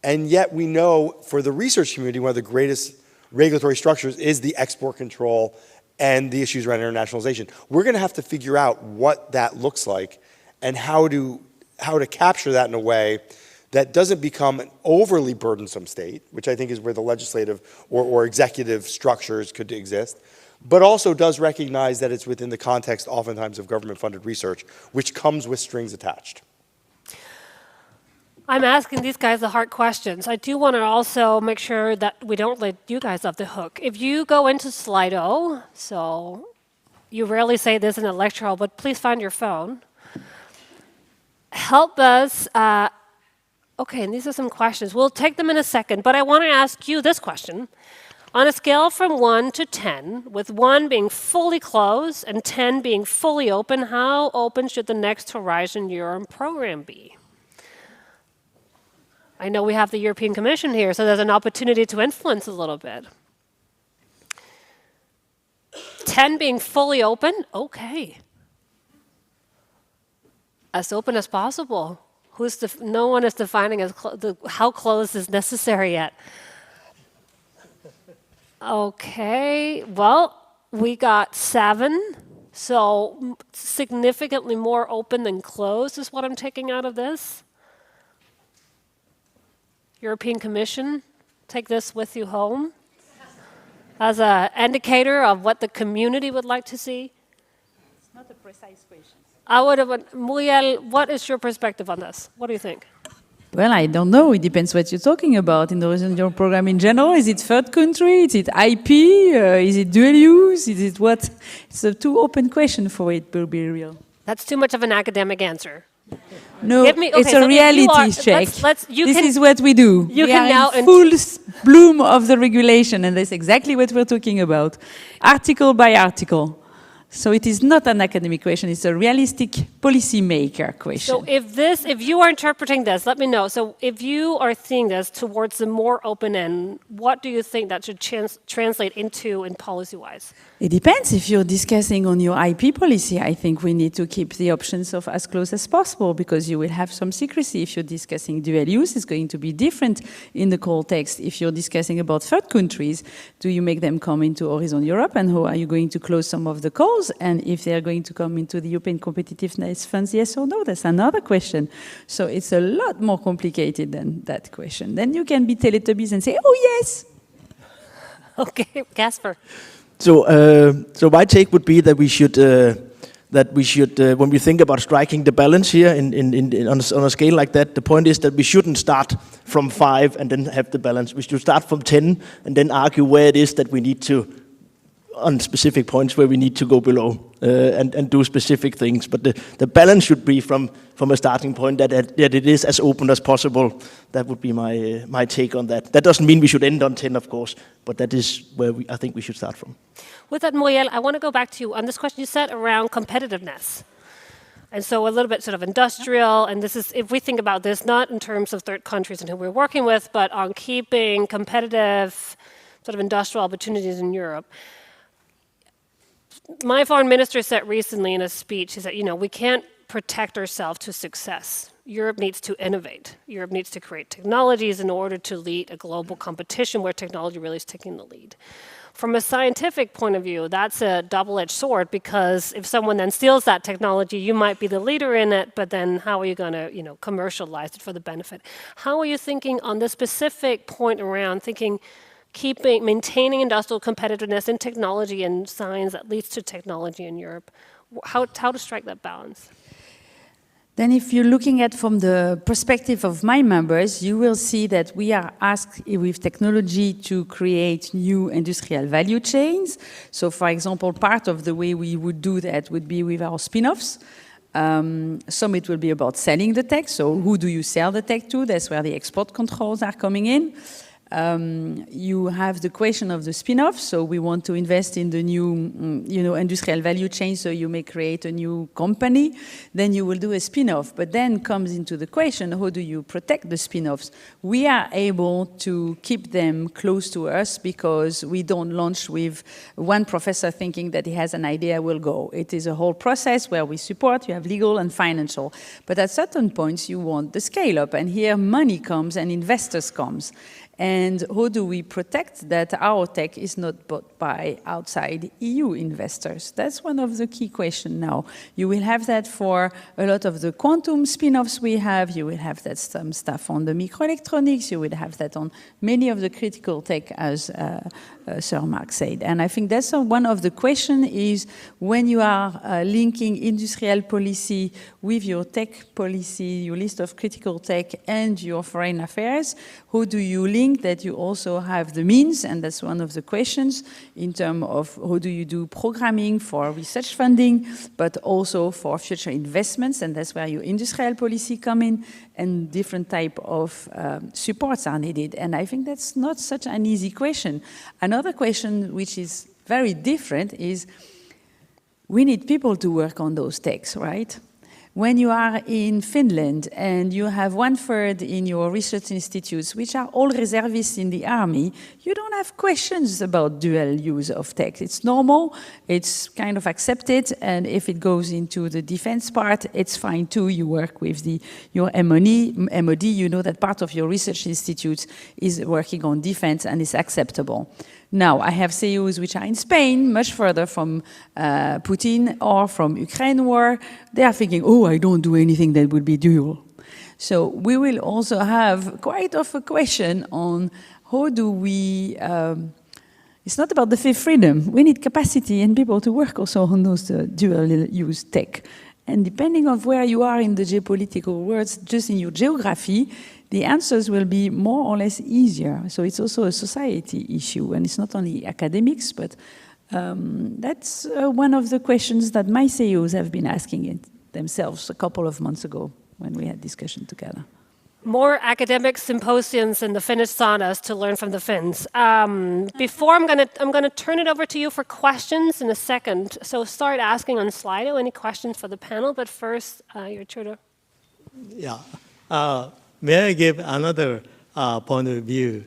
And yet we know for the research community, one of the greatest regulatory structures is the export control and the issues around internationalization. We're going to have to figure out what that looks like and how to capture that in a way that doesn't become an overly burdensome state, which I think is where the legislative or executive structures could exist, but also does recognize that it's within the context oftentimes of government-funded research, which comes with strings attached. I'm asking these guys the hard questions. I do want to also make sure that we don't let you guys off the hook. If you go into Slido, so you rarely say this in a lecture hall, but please find your phone. Help us. Okay, and these are some questions. We'll take them in a second, but I want to ask you this question. On a scale from 1 to 10, with 1 being fully closed and 10 being fully open, how open should the next Horizon Europe program be? I know we have the European Commission here, so there's an opportunity to influence a little bit. 10 being fully open? Okay. As open as possible. No one is defining how closed is necessary yet. Okay, well, we got 7, so significantly more open than closed is what I'm taking out of this. European Commission, take this with you home as an indicator of what the community would like to see. Not a precise question. I would have, Muriel, what is your perspective on this? What do you think? Well, I don't know. It depends what you're talking about in the horizontal program in general. Is it third country? Is it IP? Is it dual use? Is it what? It's a too open question for it to be real. That's too much of an academic answer. No, Give me- okay, it's so a if you reality are- check. you This can- is what we do. you We can are now in full bloom of the regulation, and that's exactly what we're talking about, article by article. So it is not an academic question, it's a realistic policymaker question. So if you are interpreting this, let me know. So if you are seeing this towards the more open end, what do you think that should translate into in policy-wise? It depends. If you're discussing on your IP policy, I think we need to keep the options of as close as possible because you will have some secrecy. If you're discussing dual use, it's going to be different in the call text. If you're discussing about third countries, do you make them come into Horizon Europe and how are you going to close some of the calls? And if they're going to come into the European Competitiveness Funds, yes or no, that's another question. So it's a lot more complicated than that question. Then you can be Teletubbies and say, oh yes. Okay, Casper. So my take would be that we should, when we think about striking the balance here on a scale like that, the point is that we shouldn't start from 5 and then have the balance. We should start from 10 and then argue where it is that we need to, on specific points where we need to go below and do specific things. But the balance should be from a starting point that it is as open as possible. That would be my take on that. That doesn't mean we should end on 10, of course, but that is where I think we should start from. With that, Muriel, I want to go back to you on this question you said around competitiveness. And so a little bit sort of industrial, and this is, if we think about this, not in terms of third countries and who we're working with, but on keeping competitive sort of industrial opportunities in Europe. My foreign minister said recently in a speech, he said, we can't protect ourselves to success. Europe needs to innovate. Europe needs to create technologies in order to lead a global competition where technology really is taking the lead. From a scientific point of view, that's a double-edged sword because if someone then steals that technology, you might be the leader in it, but then how are you going to, commercialize it for the benefit? How are you thinking on this specific point around thinking, maintaining industrial competitiveness in technology and science that leads to technology in Europe? How to strike that balance? Then if you're looking at from the perspective of my members, you will see that we are asked with technology to create new industrial value chains. So for example, part of the way we would do that would be with our spin-offs. Some it will be about selling the tech. So who do you sell the tech to? That's where the export controls are coming in. You have the question of the spin-off. So we want to invest in the new, industrial value chain. So you may create a new company. Then you will do a spin-off. But then comes into the question, how do you protect the spin-offs? We are able to keep them close to us because we don't launch with one professor thinking that he has an idea, will go. It is a whole process where we support. You have legal and financial. But at certain points, you want the scale-up. And here money comes and investors comes. And how do we protect that our tech is not bought by outside EU investors? That's one of the key questions now. You will have that for a lot of the quantum spin-offs we have. You will have that some stuff on the microelectronics. You will have that on many of the critical tech, as Sir Mark said. And I think that's one of the questions is when you are linking industrial policy with your tech policy, your list of critical tech and your foreign affairs, how do you link that you also have the means, and that's one of the questions in terms of how do you do programming for research funding, but also for future investments, and that's where your industrial policy come in, and different type of supports are needed. And I think that's not such an easy question. Another question which is very different is we need people to work on those techs, right? When you are in Finland and you have 1/3 in your research institutes, which are all reservists in the army, you don't have questions about dual use of tech. It's normal, it's kind of accepted, and if it goes into the defense part, it's fine too. You work with your MOD, you know that part of your research institute is working on defense and is acceptable. Now, I have CEOs which are in Spain, much further from Putin or from Ukraine war. They are thinking, oh, I don't do anything that would be dual. So we will also have quite of a question on how do we It's not about the fifth freedom. We need capacity and people to work also on those dual-use tech. And depending on where you are in the geopolitical world, just in your geography, the answers will be more or less easier. So it's also a society issue, and it's not only academics, but that's one of the questions that my CEOs have been asking it themselves a couple of months ago when we had discussion together. More academic symposiums in the Finnish saunas to learn from the Finns. Before I'm gonna turn it over to you for questions in a second. So start asking on Slido any questions for the panel. But first, Yoichiro. Yeah. May I give another point of view?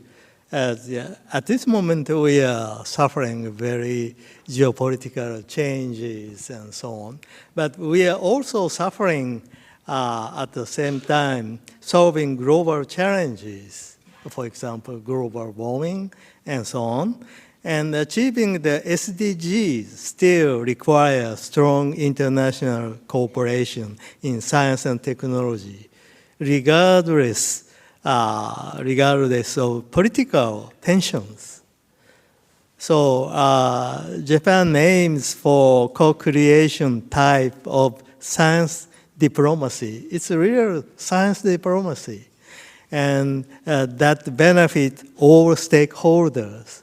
At this moment, we are suffering very geopolitical changes and so on. But we are also suffering at the same time solving global challenges, for example, global warming and so on. And achieving the SDGs still requires strong international cooperation in science and technology, regardless of political tensions. So Japan aims for co-creation type of science diplomacy. It's a real science diplomacy, and that benefit all stakeholders.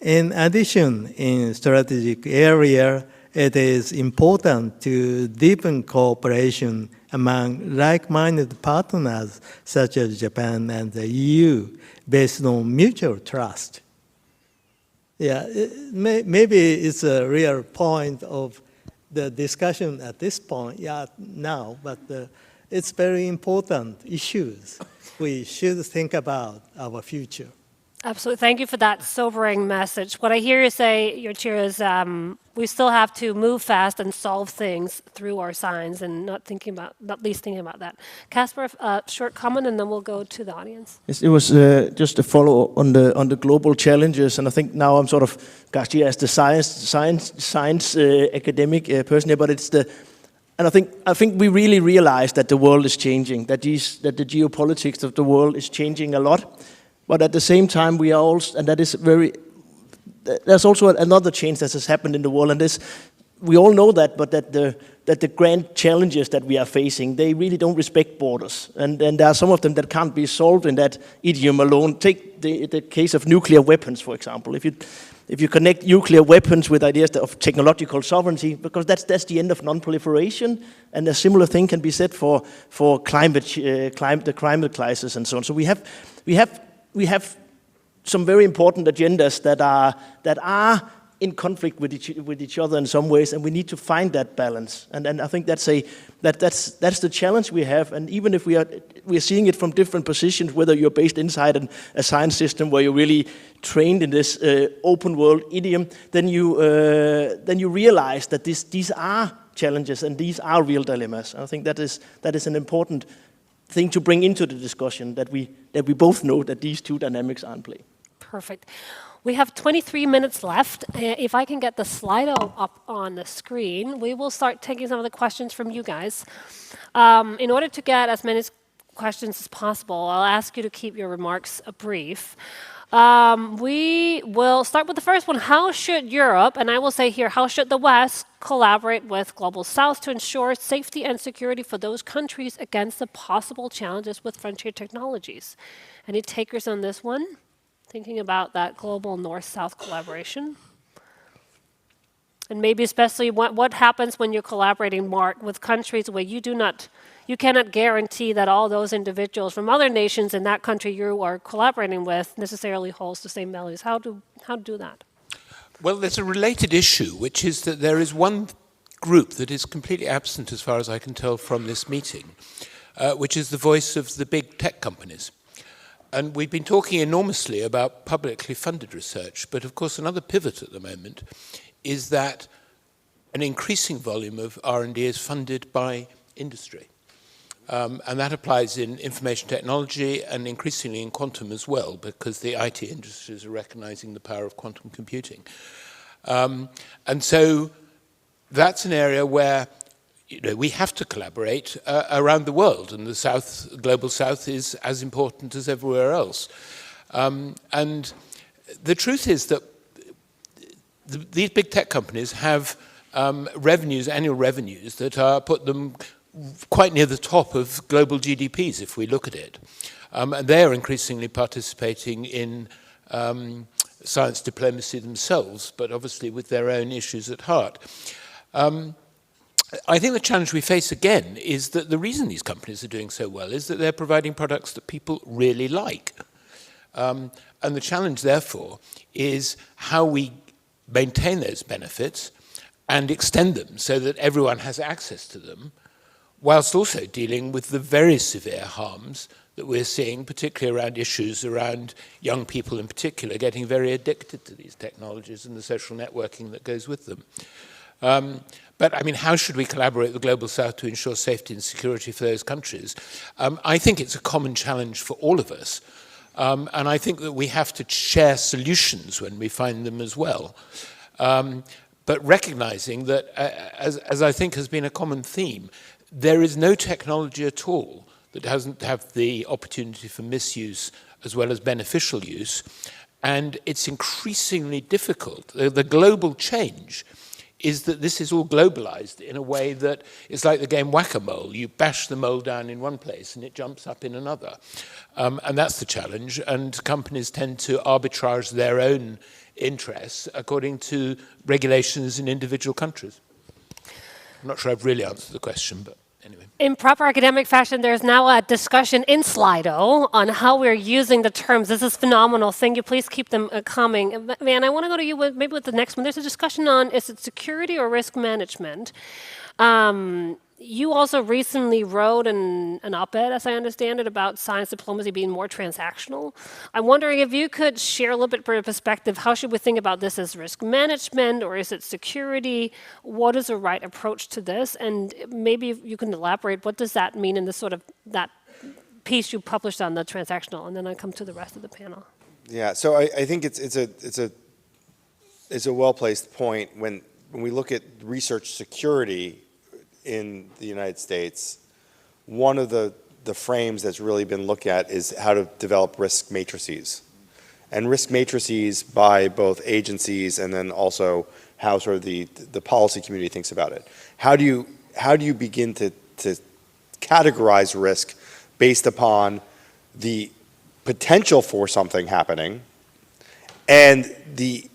In addition, in strategic area, it is important to deepen cooperation among like-minded partners such as Japan and the EU based on mutual trust. Yeah, maybe it's a real point of the discussion at this point, now, but it's very important issues. We should think about our future. Absolutely. Thank you for that sobering message. What I hear you say, Yoichiro, is we still have to move fast and solve things through our science and not least thinking about that. Casper, short comment, and then we'll go to the audience. Yes, it was just a follow on the global challenges, and I think now I'm sort of cast here as the science academic person here, but it's and I think we really realize that the world is changing, that the geopolitics of the world is changing a lot. But at the same time, we are also, and that is there's also another change that has happened in the world, and we all know that, but that the grand challenges that we are facing, they really don't respect borders. And there are some of them that can't be solved in that idiom alone. Take the case of nuclear weapons, for example. If you connect nuclear weapons with ideas of technological sovereignty, because that's the end of non-proliferation, and a similar thing can be said for the climate crisis and so on. So we have some very important agendas that are in conflict with each other in some ways, and we need to find that balance. And I think that's the challenge we have. And even if we're seeing it from different positions, whether you're based inside a science system where you're really trained in this open world idiom, then you realize that these are challenges and these are real dilemmas. And I think that is an important thing to bring into the discussion, that we both know that these two dynamics are in play. Perfect. We have 23 minutes left. If I can get the Slido up on the screen, we will start taking some of the questions from you guys. In order to get as many questions as possible, I'll ask you to keep your remarks brief. We will start with the first one. How should Europe, and I will say here, how should the West collaborate with Global South to ensure safety and security for those countries against the possible challenges with frontier technologies? Any takers on this one? Thinking about that global North-South collaboration? And maybe especially what happens when you're collaborating, Mark, with countries where you cannot guarantee that all those individuals from other nations in that country you are collaborating with necessarily holds the same values. How to do that? Well, there's a related issue, which is that there is one group that is completely absent, as far as I can tell from this meeting, which is the voice of the big tech companies. And we've been talking enormously about publicly funded research, but of course another pivot at the moment is that an increasing volume of R&D is funded by industry. And that applies in information technology and increasingly in quantum as well, because the IT industries are recognizing the power of quantum computing. And so that's an area where we have to collaborate around the world, and the global South is as important as everywhere else. And the truth is that these big tech companies have revenues, annual revenues, that put them quite near the top of global GDPs, if we look at it. And they're increasingly participating in science diplomacy themselves, but obviously with their own issues at heart. I think the challenge we face again is that the reason these companies are doing so well is that they're providing products that people really like. And the challenge, therefore, is how we maintain those benefits and extend them so that everyone has access to them, whilst also dealing with the very severe harms that we're seeing, particularly around issues around young people in particular getting very addicted to these technologies and the social networking that goes with them. But I mean, how should we collaborate with the Global South to ensure safety and security for those countries? I think it's a common challenge for all of us. And I think that we have to share solutions when we find them as well. But recognizing that, as I think has been a common theme, there is no technology at all that doesn't have the opportunity for misuse as well as beneficial use. And it's increasingly difficult. The global change is that this is all globalized in a way that it's like the game whack-a-mole. You bash the mole down in one place and it jumps up in another. And that's the challenge. And companies tend to arbitrage their own interests according to regulations in individual countries. I'm not sure I've really answered the question, but anyway. In proper academic fashion, there's now a discussion in Slido on how we're using the terms. This is phenomenal. Thank you. Please keep them coming. Van, I want to go to you maybe with the next one. There's a discussion on, is it security or risk management? You also recently wrote an op-ed, as I understand it, about science diplomacy being more transactional. I'm wondering if you could share a little bit of your perspective. How should we think about this as risk management, or is it security? What is the right approach to this? And maybe if you can elaborate, what does that mean in the sort of that piece you published on the transactional? And then I come to the rest of the panel. Yeah, so I think it's a well-placed point when we look at research security in the United States. One of the frames that's really been looked at is how to develop risk matrices. And risk matrices by both agencies and then also how sort of the policy community thinks about it. How do you begin to categorize risk based upon the potential for something happening and the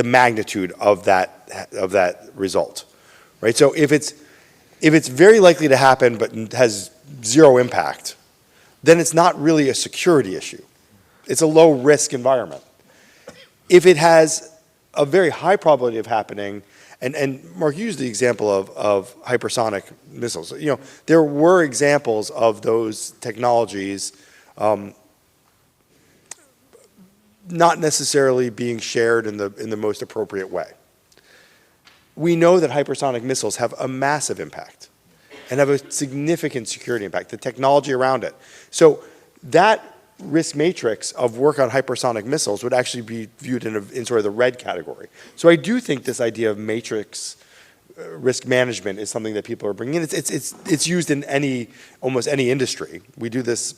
magnitude of that result, right? So if it's very likely to happen but has zero impact, then it's not really a security issue. It's a low risk environment. If it has a very high probability of happening, and Mark used the example of hypersonic missiles. You know, there were examples of those technologies not necessarily being shared in the most appropriate way. We know that hypersonic missiles have a massive impact and have a significant security impact, the technology around it. So that risk matrix of work on hypersonic missiles would actually be viewed in sort of the red category. So I do think this idea of matrix risk management is something that people are bringing in. It's used in almost any industry. We do this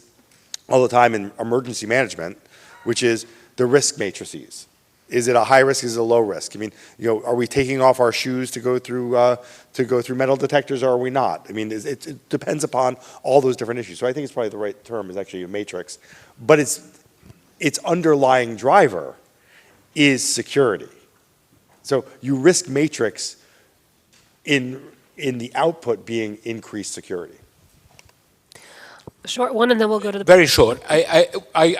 all the time in emergency management, which is the risk matrices. Is it a high risk? Is it a low risk? I mean, you know, are we taking off our shoes to go through metal detectors, or are we not? I mean, it depends upon all those different issues. So I think it's probably the right term is actually a matrix, but its underlying driver is security. So you risk matrix in the output being increased security. Short one, and then we'll go to the... Very short. I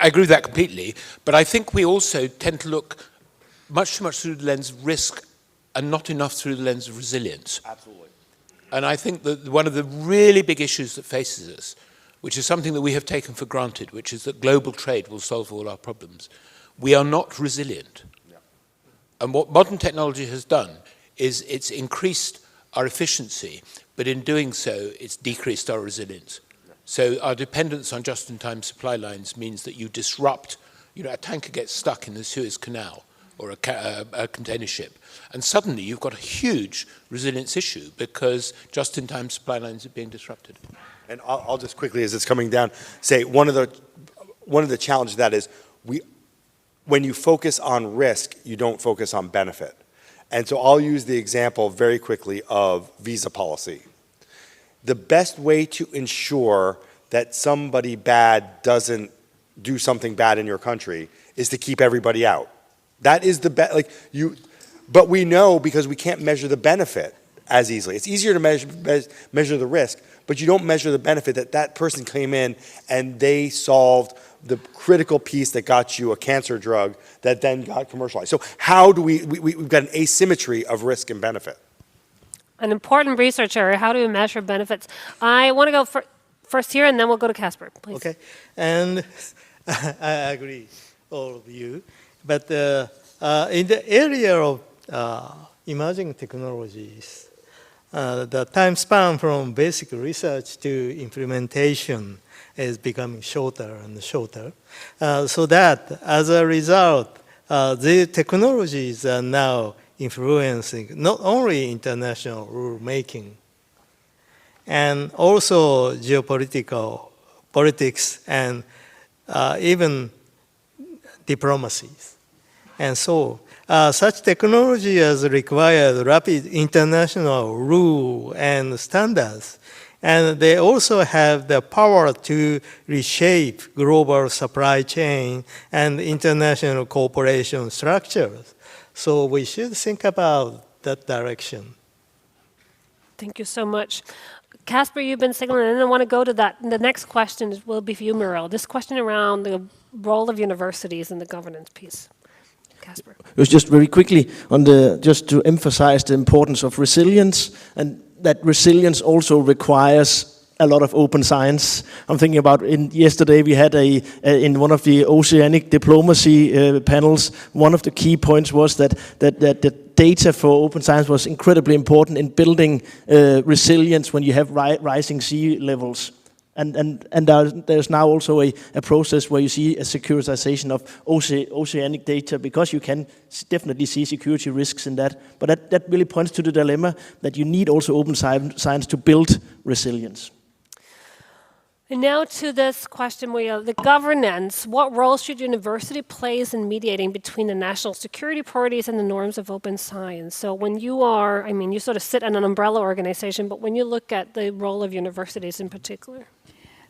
agree with that completely, but I think we also tend to look much too much through the lens of risk and not enough through the lens of resilience. Absolutely. And I think that one of the really big issues that faces us, which is something that we have taken for granted, which is that global trade will solve all our problems, we are not resilient. Yeah. And what modern technology has done is it's increased our efficiency, but in doing so, it's decreased our resilience. Yeah. So our dependence on just-in-time supply lines means that you disrupt, you know, a tanker gets stuck in the Suez Canal, or a container ship. And suddenly you've got a huge resilience issue because just-in-time supply lines are being disrupted. And I'll just quickly, as it's coming down, say one of the challenges of that is when you focus on risk, you don't focus on benefit. And so I'll use the example very quickly of visa policy. The best way to ensure that somebody bad doesn't do something bad in your country is to keep everybody out. That is the best, but we know because we can't measure the benefit as easily. It's easier to measure the risk, but you don't measure the benefit that that person came in and they solved the critical piece that got you a cancer drug that then got commercialized. So how do we've got an asymmetry of risk and benefit. An important research area, how do we measure benefits? I want to go first here, and then we'll go to Casper, please. Okay, and I agree, all of you. But in the area of emerging technologies, the time span from basic research to implementation is becoming shorter and shorter. So that, as a result, the technologies are now influencing not only international rule-making, and also geopolitical politics and even diplomacies. And so such technology has required rapid international rule and standards, and they also have the power to reshape global supply chain and international cooperation structures. So we should think about that direction. Thank you so much. Casper, you've been signaling, and I want to go to that. The next question will be for you, Muriel. This question around the role of universities in the governance piece. Casper. It was just very quickly on just to emphasize the importance of resilience, and that resilience also requires a lot of open science. I'm thinking about yesterday we had in one of the oceanic diplomacy panels, one of the key points was that the data for open science was incredibly important in building resilience when you have rising sea levels. And there's now also a process where you see a securitization of oceanic data, because you can definitely see security risks in that. But that really points to the dilemma that you need also open science to build resilience. And now to this question, the governance. What role should university plays in mediating between the national security priorities and the norms of open science? So when you are, you sort of sit in an umbrella organization, but when you look at the role of universities in particular?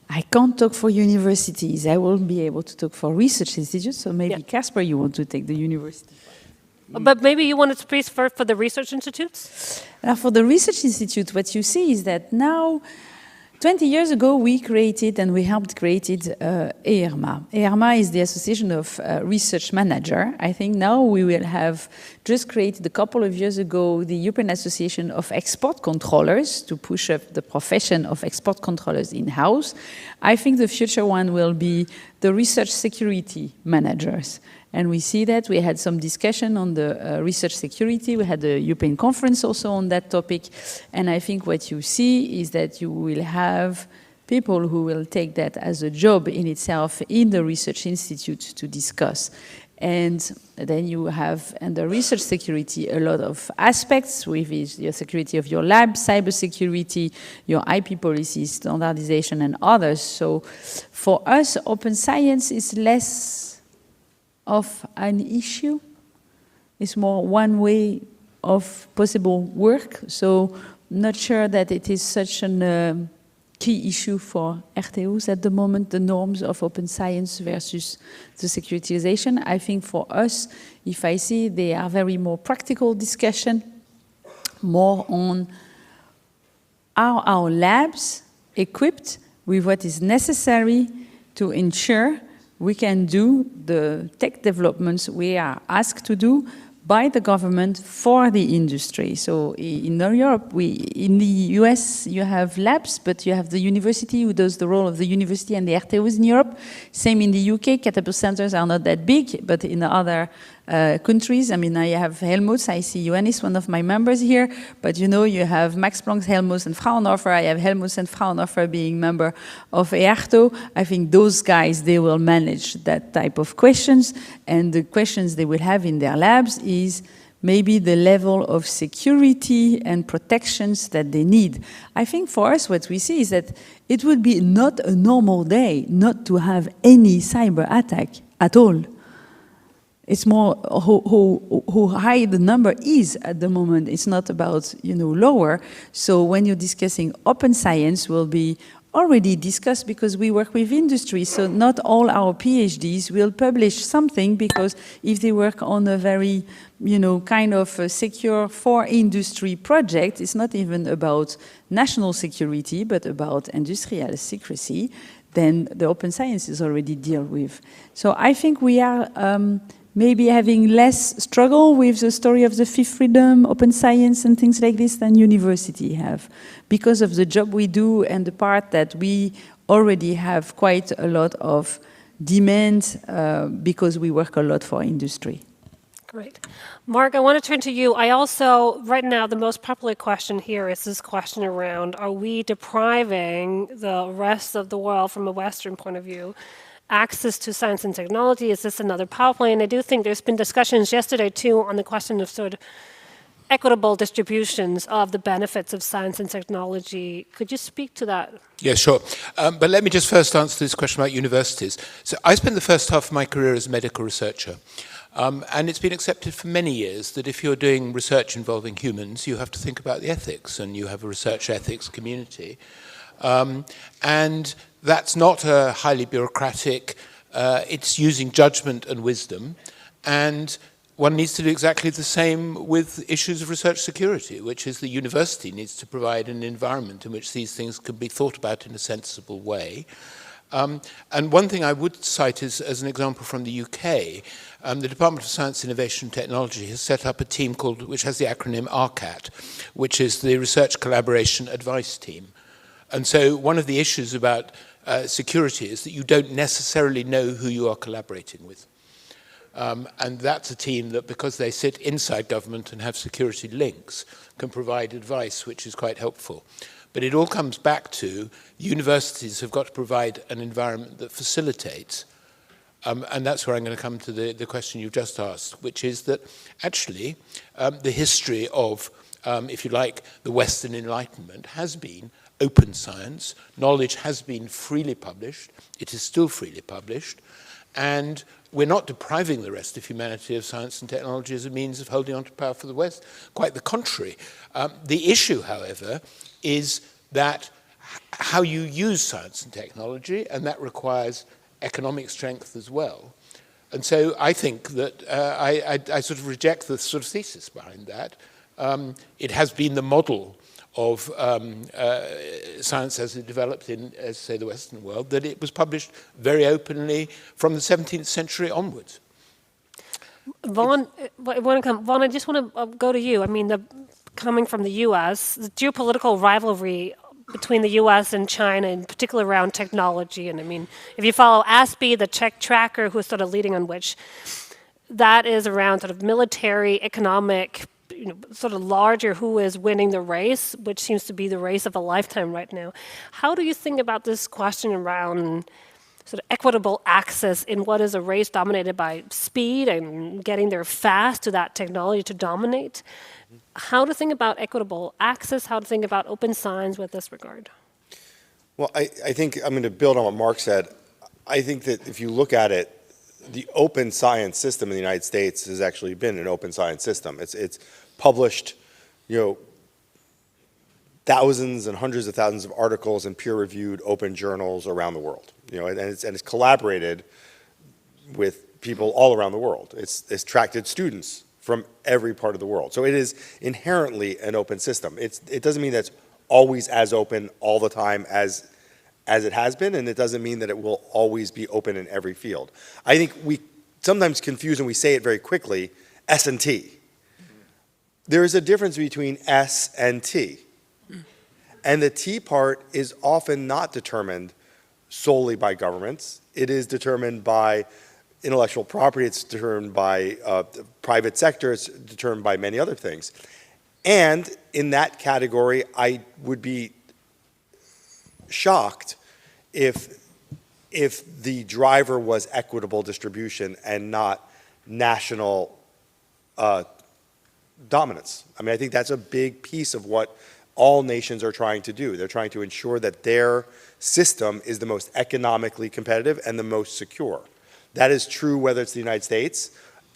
I can't talk for universities. I won't be able to talk for research institutes, so maybe Casper, you want to take the university. But maybe you wanted to speak for the research institutes? For the research institute, what you see is that now, 20 years ago, we created and we helped created EARMA. EARMA is the Association of Research Manager. I think now we will have just created a couple of years ago the European Association of Export Controllers to push up the profession of export controllers in-house. I think the future one will be the Research Security Managers. And we see that. We had some discussion on the research security. We had a European conference also on that topic. And I think what you see is that you will have people who will take that as a job in itself in the research institute to discuss. And then you have, under research security, a lot of aspects with your security of your lab, cybersecurity, your IP policies, standardization, and others. So for us, open science is less of an issue. It's more one way of possible work. So not sure that it is such a key issue for RTOs at the moment, the norms of open science versus the securitization. I think for us, if I see, they are very more practical discussion, more on are our labs equipped with what is necessary to ensure we can do the tech developments we are asked to do by the government for the industry. So in Europe, in the US, you have labs, but you have the university who does the role of the university and the RTOs in Europe. Same in the UK, capital centers are not that big, but in the other countries, I have Helmholtz, I see Ioannis, one of my members here, but you have Max Planck, Helmholtz, and Fraunhofer. I have Helmholtz and Fraunhofer being member of EARTO. I think those guys, they will manage that type of questions, and the questions they will have in their labs is maybe the level of security and protections that they need. I think for us, what we see is that it would be not a normal day not to have any cyber attack at all. It's more how high the number is at the moment. It's not about, lower. So when you're discussing open science will be already discussed because we work with industry. So not all our PhDs will publish something because if they work on a very, kind of a secure for industry project, it's not even about national security, but about industrial secrecy, then the open science is already dealt with. So I think we are maybe having less struggle with the story of the fifth freedom, open science and things like this than university have, because of the job we do and the part that we already have quite a lot of demand because we work a lot for industry. Great. Mark, I want to turn to you. I also, right now, the most popular question here is this question around, are we depriving the rest of the world from a Western point of view access to science and technology? Is this another power play? And I do think there's been discussions yesterday, too, on the question of sort of equitable distributions of the benefits of science and technology. Could you speak to that? Yeah, sure. But let me just first answer this question about universities. So I spent the first half of my career as a medical researcher. And it's been accepted for many years that if you're doing research involving humans, you have to think about the ethics, and you have a research ethics community. And that's not a highly bureaucratic, it's using judgment and wisdom. And one needs to do exactly the same with issues of research security, which is the university needs to provide an environment in which these things can be thought about in a sensible way. And one thing I would cite is, as an example from the UK, the Department of Science, Innovation and Technology has set up a team which has the acronym RCAT, which is the Research Collaboration Advice Team. And so one of the issues about security is that you don't necessarily know who you are collaborating with. And that's a team that, because they sit inside government and have security links, can provide advice which is quite helpful. But it all comes back to universities have got to provide an environment that facilitates. And that's where I'm going to come to the question you just asked, which is that actually the history of, if you like, the Western Enlightenment has been open science. Knowledge has been freely published. It is still freely published. And we're not depriving the rest of humanity of science and technology as a means of holding on to power for the West. Quite the contrary. The issue, however, is that how you use science and technology, and that requires economic strength as well. And so I think that I sort of reject the sort of thesis behind that. It has been the model of science as it developed in, as say, the Western world, that it was published very openly from the 17th century onwards. Vaughan, I just want to go to you. I mean, coming from the U.S., the geopolitical rivalry between the U.S. and China, in particular around technology, and I mean, if you follow ASPI, the Czech tracker, who's sort of leading on which, that is around sort of military, economic, sort of larger who is winning the race, which seems to be the race of a lifetime right now. How do you think about this question around sort of equitable access in what is a race dominated by speed and getting there fast to that technology to dominate? How to think about equitable access, how to think about open science with this regard? Well, I think I'm going to build on what Mark said. I think that if you look at it, the open science system in the United States has actually been an open science system. It's published, thousands and hundreds of thousands of articles in peer-reviewed open journals around the world. And it's collaborated with people all around the world. It's attracted students from every part of the world. So it is inherently an open system. It doesn't mean that it's always as open all the time as it has been, and it doesn't mean that it will always be open in every field. I think we sometimes confuse, and we say it very quickly, S and T. There is a difference between S and T. And the T part is often not determined solely by governments. It is determined by intellectual property, it's determined by private sector, it's determined by many other things. And in that category, I would be shocked if the driver was equitable distribution and not national dominance. I mean, I think that's a big piece of what all nations are trying to do. They're trying to ensure that their system is the most economically competitive and the most secure. That is true whether it's the United States,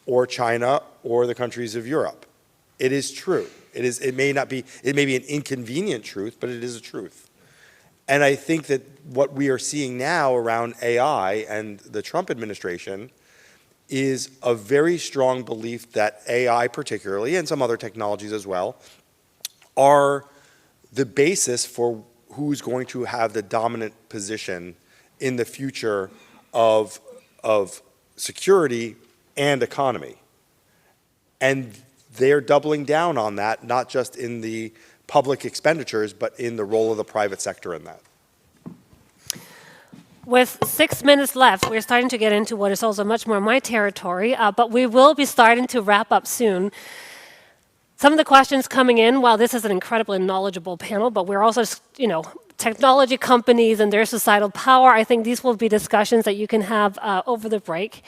or China or the countries of Europe. It is true. It may be an inconvenient truth, but it is a truth. And I think that what we are seeing now around AI and the Trump administration is a very strong belief that AI particularly, and some other technologies as well, are the basis for who's going to have the dominant position in the future of security and economy. And they're doubling down on that, not just in the public expenditures, but in the role of the private sector in that. With 6 minutes left, we're starting to get into what is also much more my territory, but we will be starting to wrap up soon. Some of the questions coming in, while this is an incredibly knowledgeable panel, but we're also, technology companies and their societal power, I think these will be discussions that you can have over the break.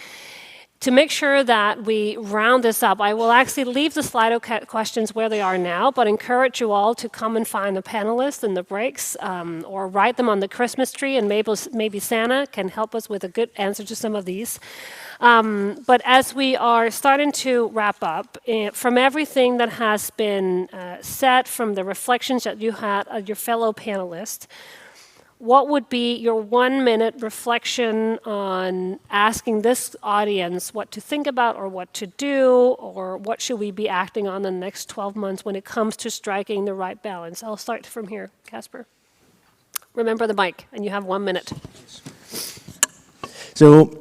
To make sure that we round this up, I will actually leave the Slido questions where they are now, but encourage you all to come and find the panelists in the breaks, or write them on the Christmas tree, and maybe Santa can help us with a good answer to some of these. But as we are starting to wrap up, from everything that has been said, from the reflections that you had of your fellow panelists, what would be your 1-minute reflection on asking this audience what to think about or what to do, or what should we be acting on in the next 12 months when it comes to striking the right balance? I'll start from here, Casper. Remember the mic, and you have 1 minute. So,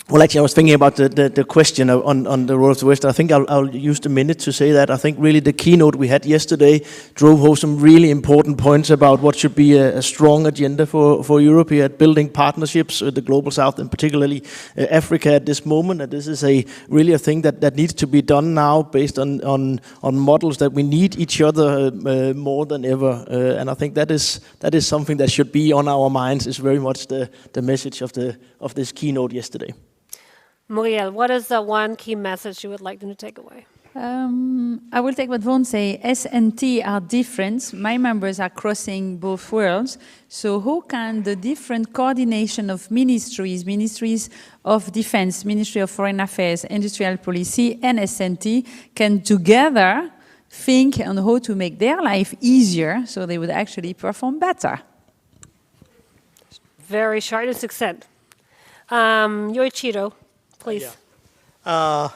well, actually, I was thinking about the question on the role of the West. I think I'll use the minute to say that. I think really the keynote we had yesterday drove home some really important points about what should be a strong agenda for Europe here at building partnerships with the Global South, and particularly Africa at this moment. And this is really a thing that needs to be done now based on models that we need each other more than ever. And I think that is something that should be on our minds. Is very much the message of this keynote yesterday. Muriel, what is the one key message you would like them to take away? I will take what Vaughan say. S and T are different. My members are crossing both worlds. So how can the different coordination of ministries of defense, Ministry of Foreign Affairs, Industrial Policy, and S&T can together think on how to make their life easier so they would actually perform better? Very short and succinct. Yoichiro, please. Yeah.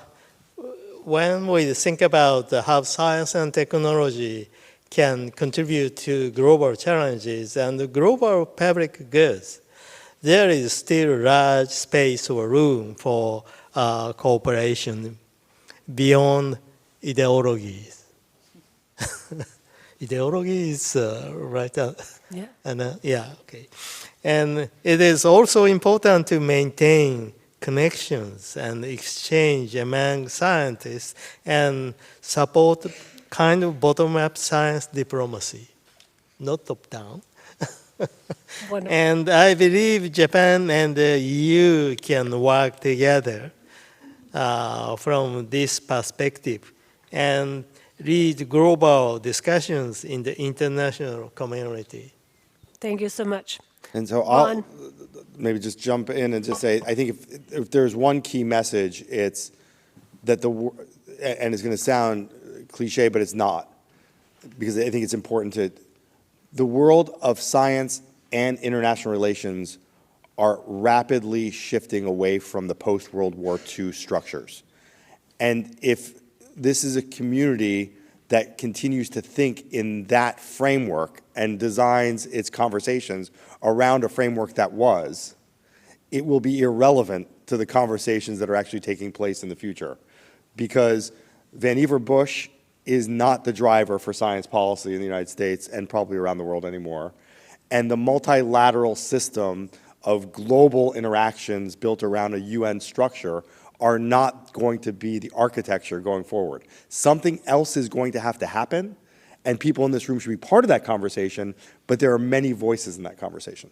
When we think about how science and technology can contribute to global challenges and global public goods, there is still large space or room for cooperation beyond ideologies. Ideologies, right? Yeah. And okay. And it is also important to maintain connections and exchange among scientists and support kind of bottom-up science diplomacy, not top-down. And I believe Japan and the EU can work together from this perspective and lead global discussions in the international community. Thank you so much. And so I'll maybe just jump in and just say, I think if there's one key message, it's that and it's going to sound cliche, but it's not, because I think it's important the world of science and international relations are rapidly shifting away from the post-World War II structures. And if this is a community that continues to think in that framework and designs its conversations around a framework that was, it will be irrelevant to the conversations that are actually taking place in the future. Because Vannevar Bush is not the driver for science policy in the United States and probably around the world anymore. And the multilateral system of global interactions built around a UN structure are not going to be the architecture going forward. Something else is going to have to happen, and people in this room should be part of that conversation, but there are many voices in that conversation.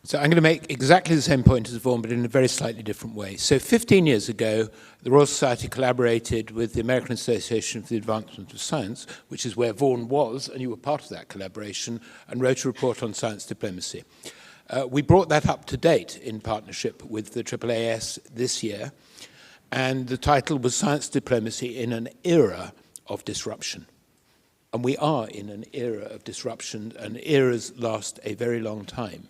So I'm going to make exactly the same point as Vaughan, but in a very slightly different way. So 15 years ago, the Royal Society collaborated with the American Association for the Advancement of Science, which is where Vaughan was, and you were part of that collaboration, and wrote a report on science diplomacy. We brought that up to date in partnership with the AAAS this year, And the title was Science Diplomacy in an Era of Disruption. And we are in an era of disruption, and eras last a very long time.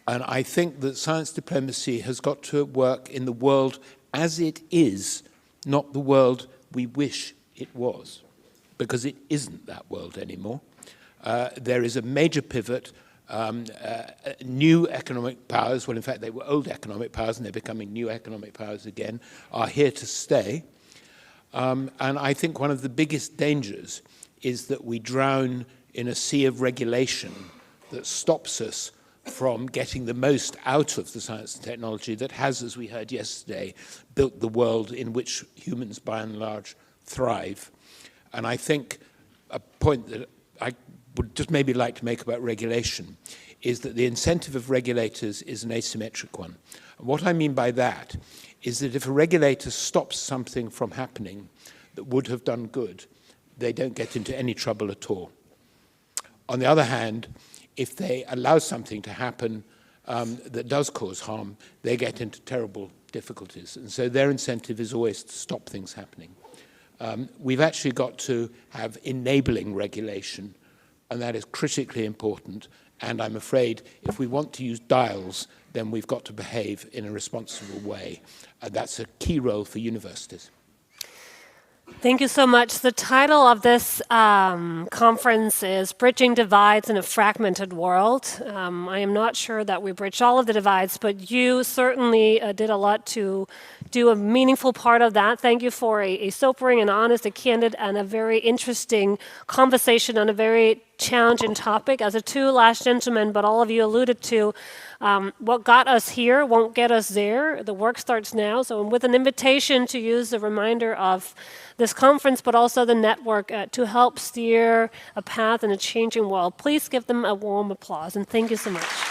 And I think that science diplomacy has got to work in the world as it is, not the world we wish it was, because it isn't that world anymore. There is a major pivot. New economic powers, well, in fact, they were old economic powers, and they're becoming new economic powers again, are here to stay. And I think one of the biggest dangers is that we drown in a sea of regulation that stops us from getting the most out of the science and technology that has, as we heard yesterday, built the world in which humans, by and large, thrive. And I think a point that I would just maybe like to make about regulation is that the incentive of regulators is an asymmetric one. And what I mean by that is that if a regulator stops something from happening that would have done good, they don't get into any trouble at all. On the other hand, if they allow something to happen that does cause harm, they get into terrible difficulties. And so their incentive is always to stop things happening. We've actually got to have enabling regulation, and that is critically important. And I'm afraid if we want to use dials, then we've got to behave in a responsible way. That's a key role for universities. Thank you so much. The title of this conference is Bridging Divides in a Fragmented World. I am not sure that we bridged all of the divides, but you certainly did a lot to do a meaningful part of that. Thank you for a sobering and honest, a candid, and a very interesting conversation on a very challenging topic. As the two last gentlemen, but all of you alluded to, what got us here won't get us there. The work starts now. So with an invitation to use the reminder of this conference, but also the network to help steer a path in a changing world, please give them a warm applause. And thank you so much.